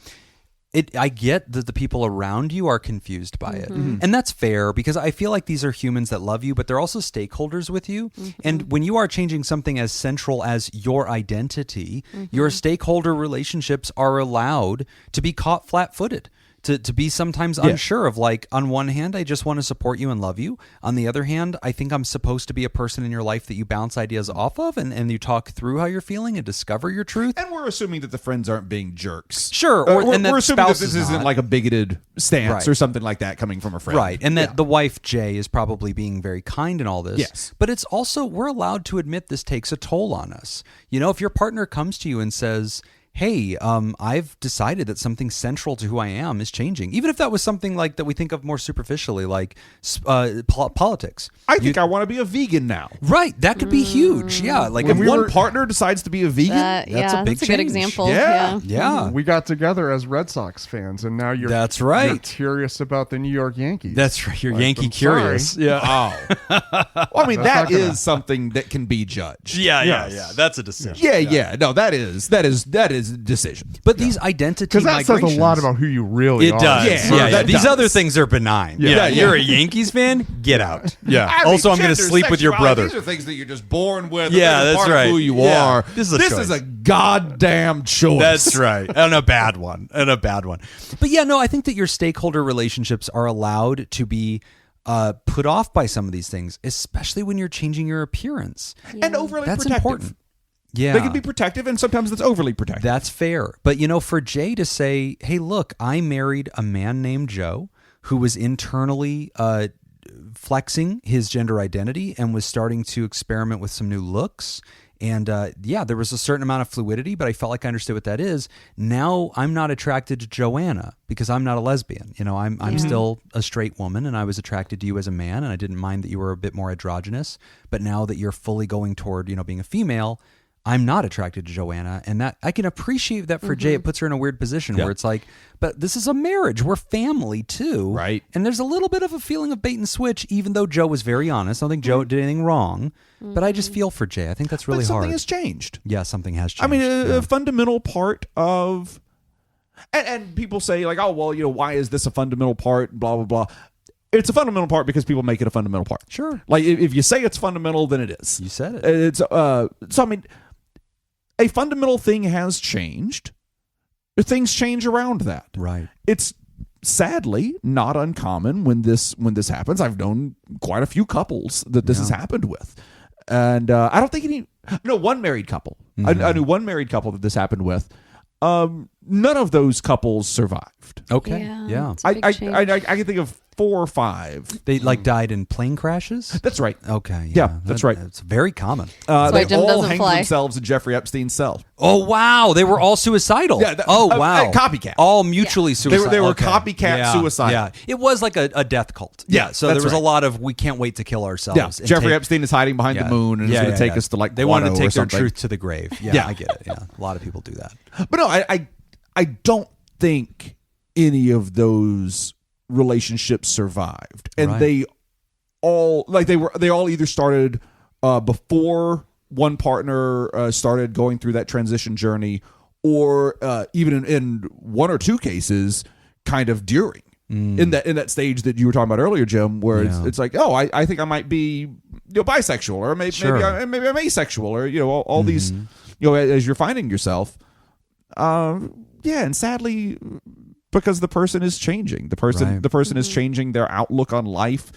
I get that the people around you are confused by it. And that's fair because I feel like these are humans that love you, but they're also stakeholders with you. And when you are changing something as central as your identity, your stakeholder relationships are allowed to be caught flat-footed. To be sometimes unsure of, like, on one hand, I just want to support you and love you. On the other hand, I think I'm supposed to be a person in your life that you bounce ideas off of and you talk through how you're feeling and discover your truth. And we're assuming that the friends aren't being jerks. Sure. We're assuming that this is isn't not. like a bigoted stance Right. or something like that coming from a friend. Right. And that the wife, Jay, is probably being very kind in all this. Yes. But it's also, we're allowed to admit this takes a toll on us. If your partner comes to you and says, hey, I've decided that something central to who I am is changing. Even if that was something like that we think of more superficially, like politics. I think I want to be a vegan now. Right. That could be huge. Yeah. Like If if one partner decides to be a vegan, That's a big good change. example. Yeah. Yeah. We got together as Red Sox fans, and now you're That's right. You're curious about the New York Yankees. That's right. You're Like, Yankee I'm curious. sorry. Yeah. well, I mean, that That's not gonna- is something that can be judged. Yeah. Yes. That's a decision. Yeah. No, that is a decision. But these identity Because that says a lot migrations- about who you really It are. does. Yeah, Yeah. that These does. other things are benign. Yeah. You're a Yankees fan? Get out. Yeah. I mean, Also, I'm going to gender, sleep with your sexuality, brother. These are things that you're just born with. Yeah, They're that's part of right. Who you Yeah. are. This is a choice. a goddamn choice. That's right. And a bad one. But yeah, no, I think that your stakeholder relationships are allowed to be put off by some of these things, especially when you're changing your appearance. And overly That's protective. important. Yeah. They can be protective, and sometimes that's overly protective. That's fair. But, for Jay to say, hey, look, I married a man named Joe who was internally flexing his gender identity and was starting to experiment with some new looks. And there was a certain amount of fluidity, but I felt like I understood what that is. Now I'm not attracted to Joanna because I'm not a lesbian. I'm still a straight woman, and I was attracted to you as a man, and I didn't mind that you were a bit more androgynous. But now that you're fully going toward, being a female, I'm not attracted to Joanna, and that I can appreciate that for Jay. It puts her in a weird position where it's like, but this is a marriage. We're family too. Right. And there's a little bit of a feeling of bait and switch, even though Joe was very honest. I don't think Joe did anything wrong, but I just feel for Jay. I think that's really but something hard. has changed. Yeah, something has changed. I mean, Yeah. a fundamental part of, and people say like, oh, well, why is this a fundamental part? Blah blah blah. It's a fundamental part because people make it a fundamental part. Sure. Like if you say it's fundamental, then it is. You said it. It's so I mean, a fundamental thing has changed. Things change around that. Right. It's sadly not uncommon when this happens. I've known quite a few couples that this has happened with, and I don't think one married couple. I knew one married couple that this happened with. None of those couples survived. Okay. Yeah. Yeah. It's a big change. I can think of 4 or 5. They died in plane crashes? That's right. Okay. Yeah, that's right. It's very common. why They Jim all doesn't hanged fly. themselves in Jeffrey Epstein's cell. Oh, wow. They were all suicidal. Yeah, wow. copycat. All mutually suicidal. They were Okay. copycat Yeah, suicide. Yeah. It was like a death cult. Yeah, So that's there was right. a lot of, we can't wait to kill ourselves. Yeah, and Jeffrey take- Epstein is hiding behind the moon and is going to take us to like They wanted to Guano take or their something. truth to the grave. Yeah, Yeah. I get it. Yeah. A lot of people do that. But no, I don't think any of those relationships survived, and Right. they all either started before one partner started going through that transition journey, or even in 1 or 2 cases, kind of during. in that stage that you were talking about earlier, Jim, where Yeah. it's like, oh, I think I might be bisexual, or maybe I'm asexual, or all these as you're finding yourself, and sadly, because the person is changing, the person is changing their outlook on life.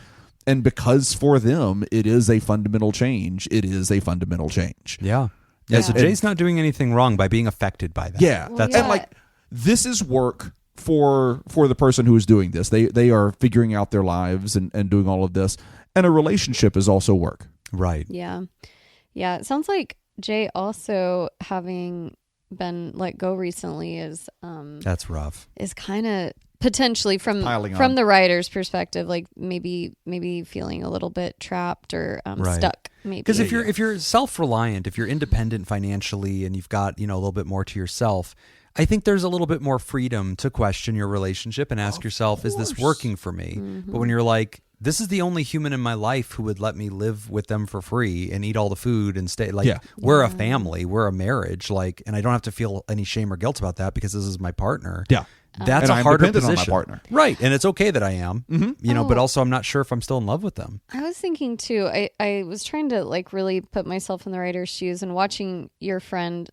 And because for them, it is a fundamental change. It is a fundamental change. Yeah. Yeah. So Jay's not doing anything wrong by being affected by that. Yeah. Well, And like, this is work for the person who is doing this. They are figuring out their lives and doing all of this. And a relationship is also work. Right. Yeah. Yeah. It sounds like Jay also having been let go recently is That's rough. is kind of potentially from on. the writer's perspective, like maybe feeling a little bit trapped or Right. stuck. Maybe Because if you're self-reliant, if you're independent financially, and you've got a little bit more to yourself, I think there's a little bit more freedom to question your relationship and ask yourself, is this working for me? But when you're like, this is the only human in my life who would let me live with them for free and eat all the food and stay, like, we're a family, we're a marriage, like, and I don't have to feel any shame or guilt about that because this is my partner. Yeah. That's And a I'm harder dependent position. on my partner. Right. And it's okay that I am, but also I'm not sure if I'm still in love with them. I was thinking too, I was trying to like really put myself in the writer's shoes and watching your friend,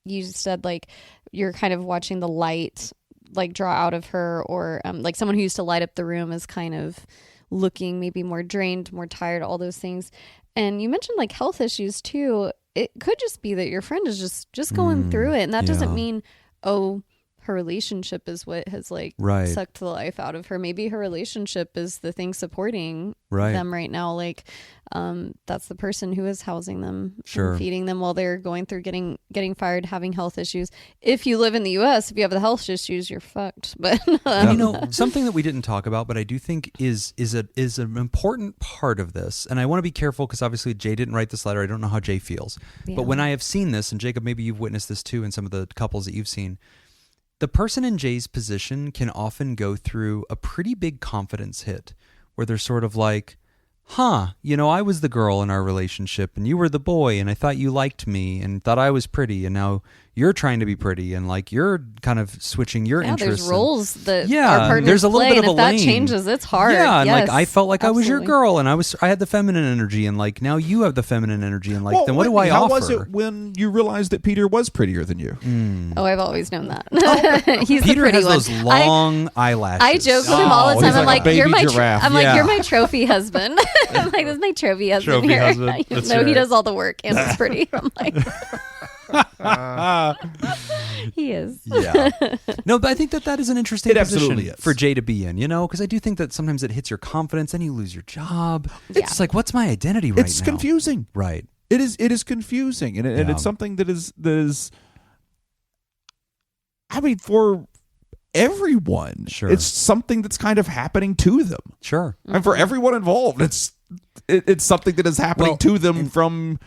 you said like you're kind of watching the light like draw out of her, or like someone who used to light up the room is kind of looking maybe more drained, more tired, all those things. And you mentioned like health issues too. It could just be that your friend is just going through it. And that doesn't mean, her relationship is what has like sucked the life out of her. Maybe her relationship is the thing supporting them right now. Like, that's the person who is housing them, and feeding them while they're going through getting fired, having health issues. If you live in the U.S., if you have the health issues, you're fucked. But something that we didn't talk about, but I do think is an important part of this, and I want to be careful because obviously Jay didn't write this letter. I don't know how Jay feels, but when I have seen this, and Jacob, maybe you've witnessed this too in some of the couples that you've seen. The person in Jay's position can often go through a pretty big confidence hit where they're sort of like, I was the girl in our relationship and you were the boy and I thought you liked me and thought I was pretty and now you're trying to be pretty and like you're kind of switching your interests. There's roles that our partners there's a little play, bit and of if a lane. that changes, it's hard. Yeah, and like I felt like absolutely. I was your girl and I had the feminine energy and like now you have the feminine energy and like then what do I how offer? was it when you realized that Peter was prettier than you? Oh, I've always known that. He's Peter the pretty has one. those long eyelashes. I joke with him all the time. he's I'm like a like, you're baby my giraffe. I'm like, you're my trophy husband. I'm like, this is my trophy husband Trophy here. husband. That's No, he right. does all the work and it's pretty. I'm like, he is. Yeah. No, but I think that is an interesting It position absolutely is. for Jay to be in, because I do think that sometimes it hits your confidence and you lose your job. Yeah. It's like, what's my identity right now? It's confusing. Right. It is confusing, and it's something that is. I mean, for everyone, it's something that's kind of happening to them. Sure. And for everyone involved, it's something that is happening to them from.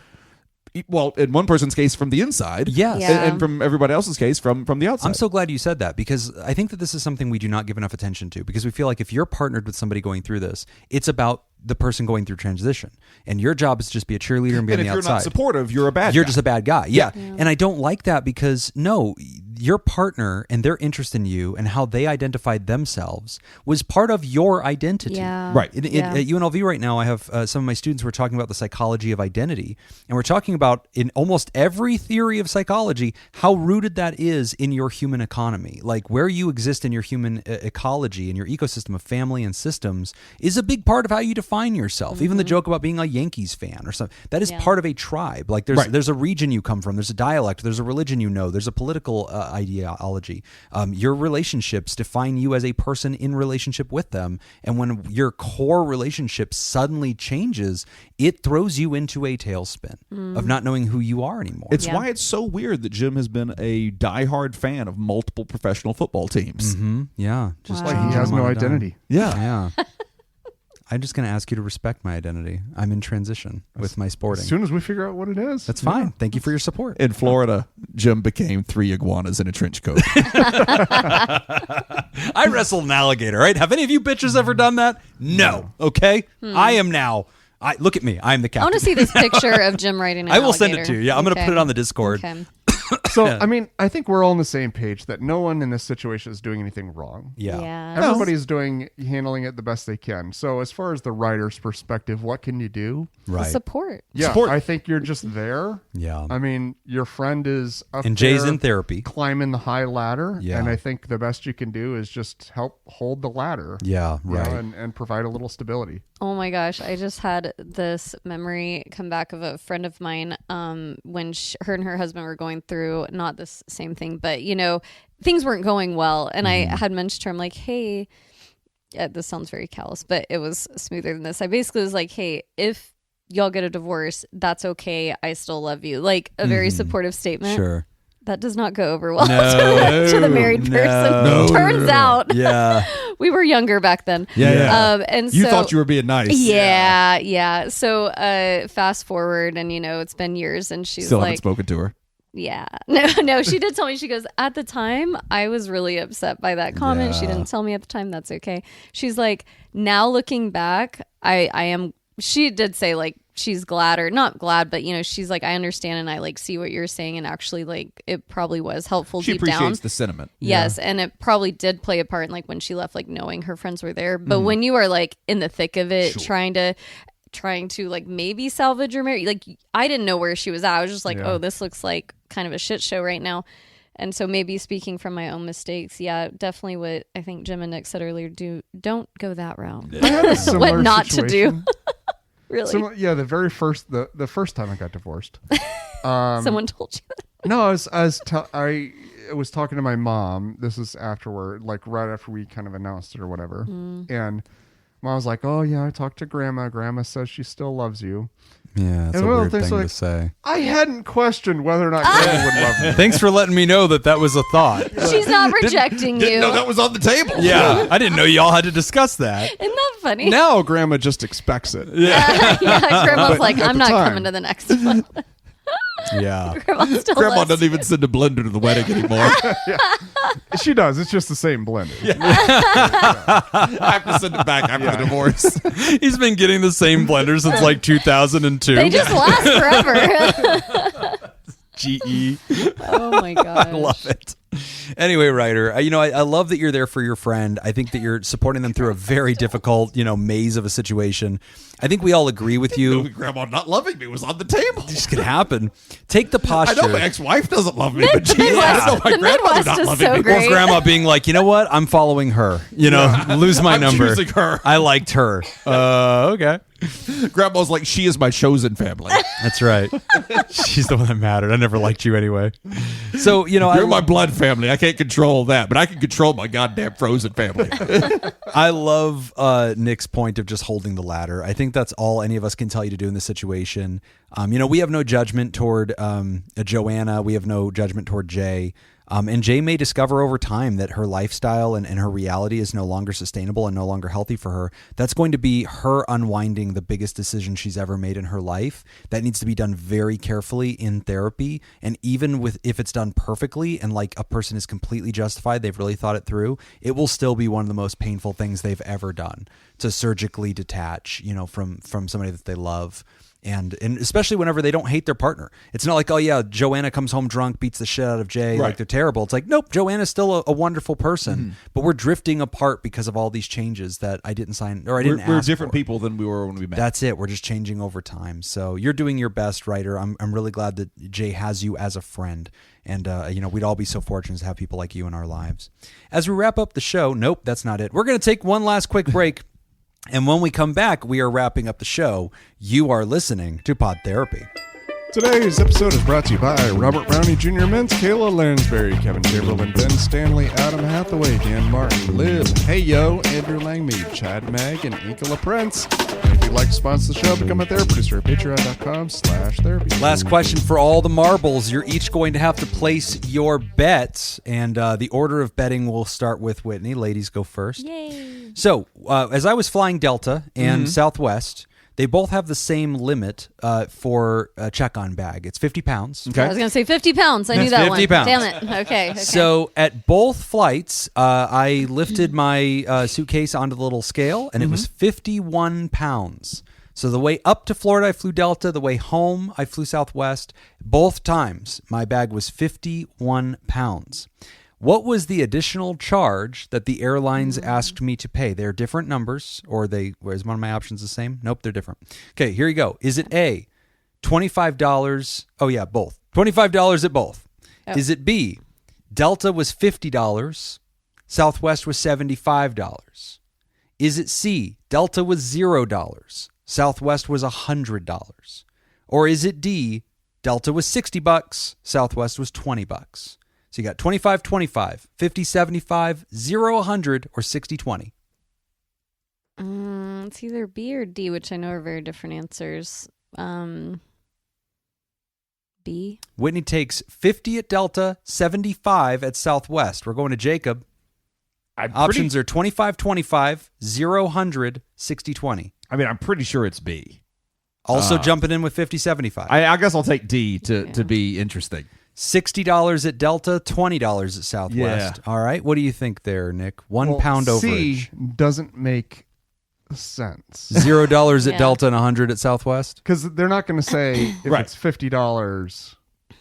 Well, in one person's case, from the inside. Yes. Yeah. And from everybody else's case, from the outside. I'm so glad you said that because I think that this is something we do not give enough attention to because we feel like if you're partnered with somebody going through this, it's about the person going through transition. And your job is to just be a cheerleader and be on the outside. And if you're not supportive, you're a bad guy. You're just a bad guy. Yeah. And I don't like that because, no, your partner and their interest in you and how they identified themselves was part of your identity. Yeah. Right. At UNLV right now, I have some of my students who are talking about the psychology of identity. And we're talking about, in almost every theory of psychology, how rooted that is in your human economy. Like where you exist in your human ecology and your ecosystem of family and systems is a big part of how you define yourself. Mm-hmm. Even the joke about being a Yankees fan or something, that is part of a tribe. Like there's a region you come from, there's a dialect, there's a religion there's a political ideology. Your relationships define you as a person in relationship with them. And when your core relationship suddenly changes, it throws you into a tailspin of not knowing who you are anymore. It's why it's so weird that Jim has been a diehard fan of multiple professional football teams. Mm-hmm. Yeah. Just Like he has no identity. Yeah. I'm just going to ask you to respect my identity. I'm in transition with my sporting. As soon as we figure out what it is. That's fine. Thank you for your support. In Florida, Jim became 3 iguanas in a trench coat. I wrestled an alligator, right? Have any of you bitches ever done that? No. Okay? I am now. Look at me. I'm the I captain. want to see this picture of Jim riding an I will alligator. send it to you. Yeah, I'm going to put it on the Discord. Okay. So, I mean, I think we're all on the same page that no one in this situation is doing anything wrong. Yeah. Everybody's handling it the best they can. So as far as the writer's perspective, what can you do? Right. Support. Yeah, Support. I think you're just there. Yeah. I mean, your friend is up And Jay's there in therapy. climbing the high ladder. Yeah. And I think the best you can do is just help hold the ladder. Yeah, you know, right. and provide a little stability. Oh my gosh, I just had this memory come back of a friend of mine when her and her husband were going through not this same thing, but things weren't going well. And I had mentioned to her, I'm like, hey, this sounds very callous, but it was smoother than this. I basically was like, hey, if y'all get a divorce, that's okay. I still love you. Like a very supportive statement. Sure. That does not go over well No, to the married person. no. Turns out Yeah. we were younger back then. Yeah. And You so, thought you were being nice. Yeah. So fast forward, and it's been years, and she's Still haven't like, spoken to her. yeah, no. She did tell me. She goes, at the time, I was really upset by that comment. She Yeah. didn't tell me at the time. That's okay. She's like, now looking back, I am. She did say like she's glad, or not glad, but she's like, I understand and I like see what you're saying, and actually like it probably was helpful She deep down. appreciates the sentiment. Yes, and it probably did play a part in like when she left, like knowing her friends were there. But when you are like in the thick of it, trying to like maybe salvage your marriage, like I didn't know where she was at. I was just like, oh, this looks like kind of a shit show right now. And so maybe speaking from my own mistakes, yeah, definitely what I think Jim and Nick said earlier, don't go that route. I had a similar What not to situation. do. Really? The very first, the first time I got divorced. Someone told you that? No, I was talking to my mom. This is afterward, like right after we kind of announced it or whatever. And Mom was like, "Oh yeah, I talked to Grandma. Grandma says she still loves you." Yeah, that's And a one of weird the thing things to say. I hadn't questioned whether or not Grandma would love me. Thanks for letting me know that was a thought. She's not rejecting you. No, that was on the table. Yeah, I didn't know y'all had to discuss that. Isn't that funny? Now Grandma just expects it. yeah, Grandma's But like, at I'm the not time- coming to the next one. Yeah. Grandma loves doesn't even send a blender to the wedding anymore. She does. It's just the same blender. I have to send it back after the divorce. He's been getting the same blender since like 2002. They just last forever. GE. Oh my god. I love it. Anyway, Ryder, I love that you're there for your friend. I think that you're supporting them through a very difficult, maze of a situation. I think we all agree with you. Grandma not loving me was on the table. This could happen. Take the I posture. know my ex-wife doesn't love me, but Midwest- I know my the grandmother Midwest not is loving so me. great. Or grandma being like, you know what? I'm following her. Lose my I'm number. choosing her. I liked her. Okay. Grandma's like, she is my chosen family. That's right. She's the one that mattered. I never liked you anyway. So, You're my blood family. I can't control that, but I can control my goddamn frozen family. I love Nick's point of just holding the ladder. I think that's all any of us can tell you to do in this situation. We have no judgment toward Joanna. We have no judgment toward Jay. And Jay may discover over time that her lifestyle and her reality is no longer sustainable and no longer healthy for her. That's going to be her unwinding the biggest decision she's ever made in her life. That needs to be done very carefully in therapy. And even if it's done perfectly and like a person is completely justified, they've really thought it through, it will still be one of the most painful things they've ever done to surgically detach, from somebody that they love. And especially whenever they don't hate their partner. It's not like, oh yeah, Joanna comes home drunk, beats the shit out of Jay, Right. like they're terrible. It's like, nope, Joanna's still a wonderful person, but we're drifting apart because of all these changes that I didn't sign or I didn't ask We're different for. people than we were when we met. That's it. We're just changing over time. So you're doing your best, Ryder. I'm really glad that Jay has you as a friend. And, we'd all be so fortunate to have people like you in our lives. As we wrap up the show, nope, that's not it. We're going to take one last quick break. And when we come back, we are wrapping up the show. You are listening to Pod Therapy. Today's episode is brought to you by Robert Brownie Jr. Mintz, Kayla Lansbury, Kevin Chamberlain, Ben Stanley, Adam Hathaway, Dan Martin, Liv, Hey Yo, Andrew Langmead, Chad Mag, and Inka LaPrince. And if you'd like to sponsor the show, become a therapy producer at patreon.com/therapy. Last question for all the marbles. You're each going to have to place your bets, and the order of betting will start with Whitney. Ladies go first. Yay. So, as I was flying Delta and Southwest, they both have the same limit for a check-on bag. It's 50 pounds. I was going to say 50 pounds. I knew that 50 one. pounds. Damn it. Okay. So at both flights, I lifted my suitcase onto the little scale, and it was 51 pounds. So the way up to Florida, I flew Delta. The way home, I flew Southwest. Both times, my bag was 51 pounds. What was the additional charge that the airlines asked me to pay? They're different numbers, or is one of my options the same? Nope, they're different. Okay, here you go. Is it A, $25? Oh, yeah, both. $25 at both. Oh. Is it B, Delta was $50, Southwest was $75? Is it C, Delta was $0, Southwest was $100? Or is it D, Delta was $60, Southwest was $20? So you got 25, 25, 50, 75, 0, 100, or 60, 20. It's either B or D, which I know are very different answers. B. Whitney takes 50 at Delta, 75 at Southwest. We're going to Jacob. Options are 25, 25, 0, 100, 60, 20. I mean, I'm pretty sure it's B. Also jumping in with 50, 75. I guess I'll take D to be interesting. $60 at Delta, $20 at Southwest. Yeah. All right. What do you think there, Nick? £1 overage. C doesn't make sense. $0 at Delta and $100 at Southwest? Because they're not going to say if it's $50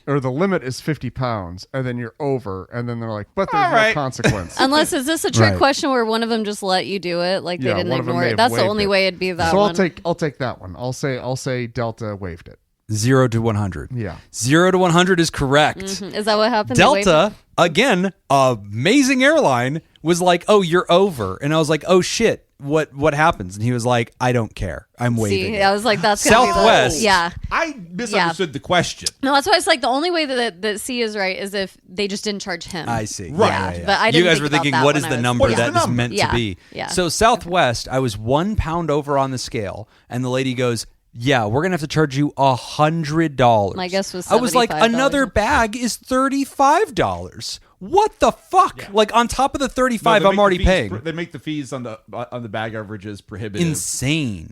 or the limit is 50 pounds and then you're over and then they're like, but there's no consequence. Unless, is this a trick question where one of them just let you do it? Like they didn't ignore it? That's the only way it'd be that one. So I'll take that one. I'll say Delta waived it. 0 to 100. Yeah. 0 to 100 is correct. Mm-hmm. Is that what happened? Delta, again, amazing airline, was like, oh, you're over. And I was like, oh, shit. What happens? And he was like, I don't care. I'm waving. See, I was like, that's gonna Southwest. Be the, I misunderstood the question. No, that's why it's like the only way that C is right is if they just didn't charge him. I see. Right. Yeah. But I didn't you guys think were thinking, about that what is when the I was- number that is meant to be? Yeah. So Southwest, I was 1 pound over on the scale, and the lady goes, yeah, we're going to have to charge you $100. My guess was I was like, $75. another bag is $35. What the fuck? Yeah. Like on top of the 35 I'm already paying. They make the fees on the bag averages prohibitive. Insane.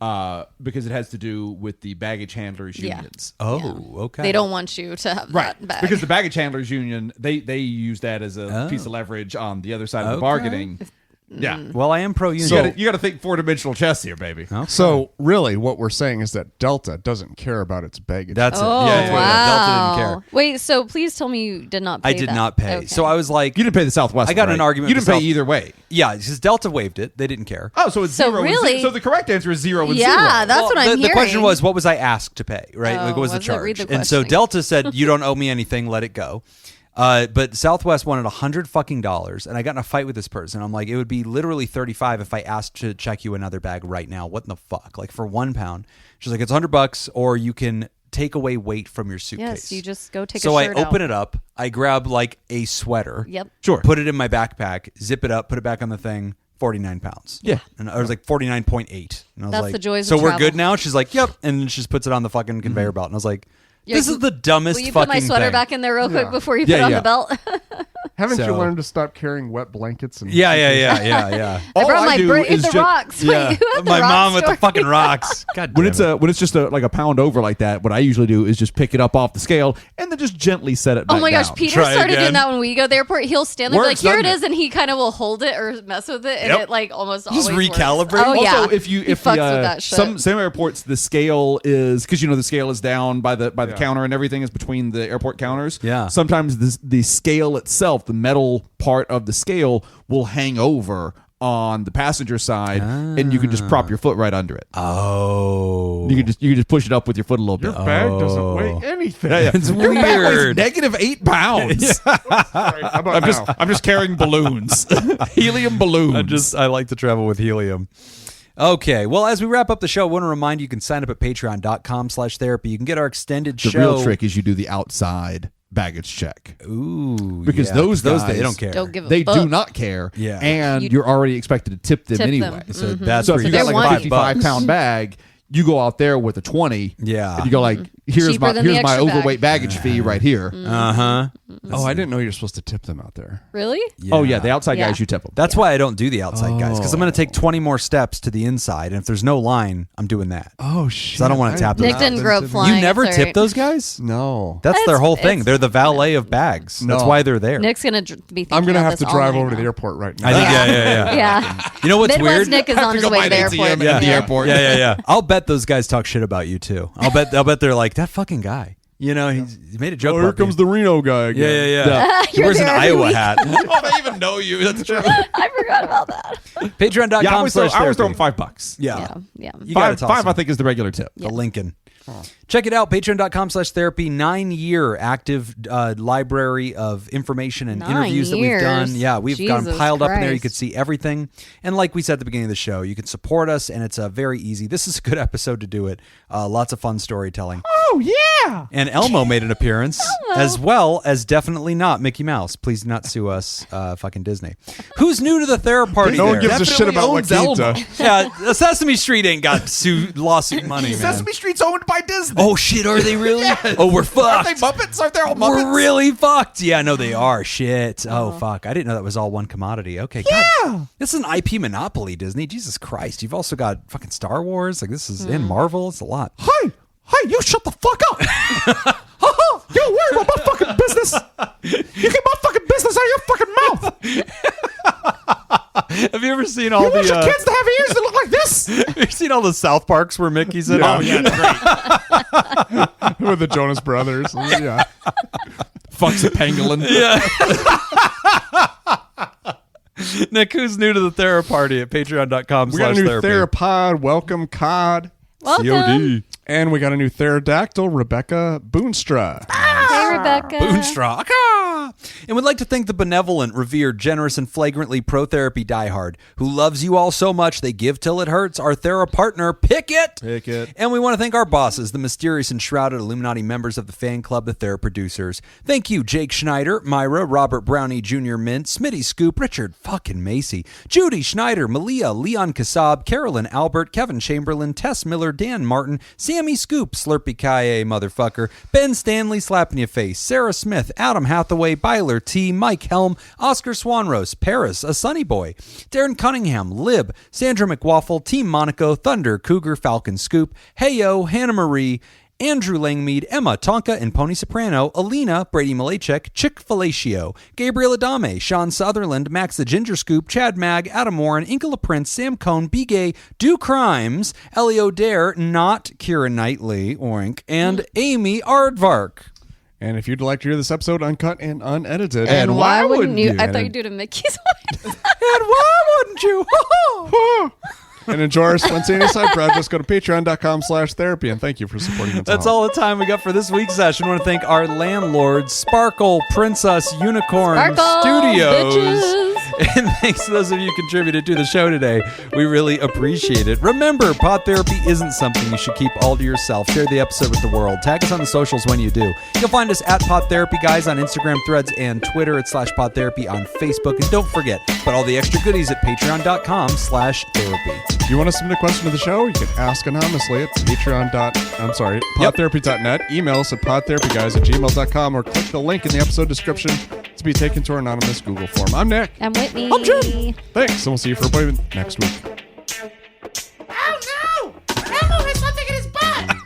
Because it has to do with the baggage handlers unions. Oh, okay. They don't want you to have that bag. Because the baggage handlers union, they use that as a piece of leverage on the other side of the bargaining. Yeah. Well, I am pro-union. You got to think four-dimensional chess here, baby. Okay. So really what we're saying is that Delta doesn't care about its baggage. That's Oh, it. Yeah, wow. Delta didn't care. Wait, so please tell me you did not pay I did that. not pay. Okay. So I was like, You didn't pay the Southwest. I got one, an right? argument You with didn't pay South- either way. yeah, because Delta waived it. They didn't care. Oh, so it's So 0 and really- so the correct answer is 0 and 0. Yeah, that's what I'm the hearing. question was, what was I asked to pay, right? Oh, like, what was the was it? Read charge? the And so questioning. Delta said, you don't owe me anything, let it go. But Southwest wanted $100 fucking dollars, and I got in a fight with this person. I'm like, it would be literally $35 if I asked to check you another bag right now. What in the fuck? Like for £1. She's like, it's $100, or you can take away weight from your suitcase. Yes, you just go take so a shirt I open out. it up. I grab like a sweater. Yep. Sure. Put it in my backpack. Zip it up. Put it back on the thing. 49 pounds. Yeah. And I was like 49.8. And I was That's like, the joys so of we're travel. good now? She's like, yep. And then she just puts it on the fucking conveyor belt. And I was like, this is the dumbest Will you fucking put my sweater thing. back in there real quick Yeah. before you put it on the belt? Haven't you So- learned to stop carrying wet blankets? And Yeah. I All brought my do hit is the just- rocks. Yeah. Wait, who had the My rock mom with the story? fucking rocks. God When damn it. it's just like a pound over like that, what I usually do is just pick it up off the scale and then just gently set it back Oh my gosh, down. Peter Try started again. doing that when we go to the airport. He'll stand there and be like, Works, here it doesn't is, and he kind of will hold it or mess with it, and Yep. it like almost Just always recalibrate? works. Oh Also, yeah. Also, if He if fucks the, with that shit. some airports the scale is because the scale is down by the counter and everything is between the airport counters. Yeah. Sometimes the scale itself, the metal part of the scale, will hang over on the passenger side, and you can just prop your foot right under it. Oh. You can just push it up with your foot a little Your bit. bag doesn't weigh anything. It's weird. Negative 8 pounds. How about now? I'm just carrying balloons, helium balloons. I like to travel with helium. Okay, well, as we wrap up the show, I want to remind you can sign up at patreon.com/therapy. You can get our extended The show. real trick is you do the outside baggage check. Ooh, Because yeah. those they guys don't care. Don't give a They fuck. do not care. Yeah. And You- you're already expected to tip them Tip them. anyway. So Mhm. that's So where if you They're got like a wanting. 55-pound bag, you go out there with a 20. Yeah. And you go like, here's Cheaper my than the here's my extra bag. overweight baggage fee right here. Uh-huh. Oh, I didn't know you're supposed to tip them out there. Really? Oh yeah, the outside Yeah. guys you tip them. That's why I don't do the outside guys, because I'm going to Oh. take 20 more steps to the inside, and if there's no line, I'm doing that. Oh shit! So I don't want to tap those. Nick didn't grow up You flying. You never it's tip alright. those guys? No. That's their It's- whole thing. it's- They're the valet of bags. That's No. why they're there. Nick's gonna be thinking I'm gonna about have to this drive all over night to the now. airport right now. I think, yeah. Yeah. You know what's Midwest weird? Nick is Have on to his go way buy to the an airport. ATM at the airport. Yeah. I'll bet bet those guys talk shit about you too. I'll bet they're like, that fucking guy. You know, he made a joke. Oh, here about comes me. the Reno guy again. Yeah. He wears an there every Iowa week. hat. Oh, they even know you. That's true. I forgot about that. Patreon.com Yeah, I always throw them /therapy. $5. Yeah. Yeah. You gotta Five, toss them. I think, is the regular tip. The Lincoln. Check it out, patreon.com/therapy. 9-year active library of information and 9 interviews that we've years. done. Yeah, we've got them Jesus piled up in there. You Christ. could see everything. And like we said at the beginning of the show, you can support us, and it's very easy. This is a good episode to do it. Lots of fun storytelling. Oh, yeah. And Elmo made an appearance, as well as definitely not Mickey Mouse. Please do not sue us, fucking Disney. Who's new to the Thera party No one there? gives a shit about La Quinta. Yeah, Sesame Street ain't got lawsuit money, man. Sesame Street's owned by Disney. Oh shit, are they really? Yes. Oh, we're fucked. Aren't they Muppets? Aren't they all Muppets? We're really fucked. Yeah, no, they are. Shit. Oh, fuck. I didn't know that was all one commodity. Okay, Yeah. God. This is an IP monopoly, Disney. Jesus Christ. You've also got fucking Star Wars. Like, this is in Marvel. It's a lot. Hey, you shut the fuck up. You don't worry about my fucking business. You keep my fucking business out of your fucking mouth. Have you ever seen all You the... want your kids to have ears that look like this? have you seen all the South Parks where Mickey's in? Yeah. Oh, yeah. With the Jonas Brothers. Yeah. Fucks a pangolin. Nick, who's new to the Thera party at patreon.com/therapy? We got a new Therapod. Welcome, Cod. Welcome. COD. And we got a new Therodactyl, Rebecca Boonstra. Hey, Rebecca. Boonstra. And would like to thank the benevolent, revered, generous, and flagrantly pro-therapy diehard who loves you all so much they give till it hurts, our Thera partner, Pickett. And we want to thank our bosses, the mysterious and shrouded Illuminati members of the fan club, the Thera producers. Thank you, Jake Schneider, Myra, Robert Brownie Jr. Mint, Smitty Scoop, Richard fucking Macy, Judy Schneider, Malia, Leon Kassab, Carolyn Albert, Kevin Chamberlain, Tess Miller, Dan Martin, Sammy Scoop, Slurpy Kaye, motherfucker, Ben Stanley, Slapping Your Face, Sarah Smith, Adam Hathaway, Byler T, Mike Helm, Oscar Swanrose, Paris, a Sunny Boy, Darren Cunningham, Lib, Sandra McWaffle, Team Monaco, Thunder, Cougar, Falcon Scoop, Heyo, Hannah Marie, Andrew Langmead, Emma Tonka and Pony Soprano, Alina, Brady Malachek, Chick Fellatio, Gabriel Adame, Sean Sutherland, Max the Ginger Scoop, Chad Mag, Adam Warren, Inkla Prince, Sam Cohn, B Gay, Do Crimes, Elio Dare, not Kira Knightley, oink, and Amy Aardvark. And if you'd like to hear this episode uncut and unedited. And why wouldn't you? I And- thought you'd do it in Mickey's voice. And why wouldn't you? And enjoy our spontaneous side projects. Go to patreon.com/therapy. And thank you for supporting us. That's all the time we got for this week's session. I want to thank our landlords, Sparkle, Princess, Unicorn Sparkle, Studios. bitches. And thanks to those of you who contributed to the show today. We really appreciate it. Remember, pod therapy isn't something you should keep all to yourself. Share the episode with the world. Tag us on the socials when you do. You'll find us at PodTherapyGuys on Instagram, Threads, and Twitter at /PodTherapy on Facebook. And don't forget, but all the extra goodies at patreon.com/therapy. If you want to submit a question to the show, you can ask anonymously at podtherapy.net. Email us at podtherapyguys@gmail.com or click the link in the episode description to be taken to our anonymous Google form. I'm Nick. I'm Whitney. I'm Jim. Thanks, and we'll see you for appointment next week. Oh no! Elmo has something in his butt!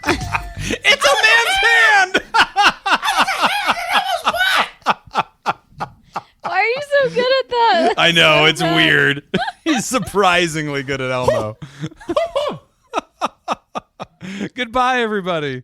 It's a man's hand! Why are you so good at that? I know, it's weird. He's surprisingly good at Elmo. Goodbye, everybody.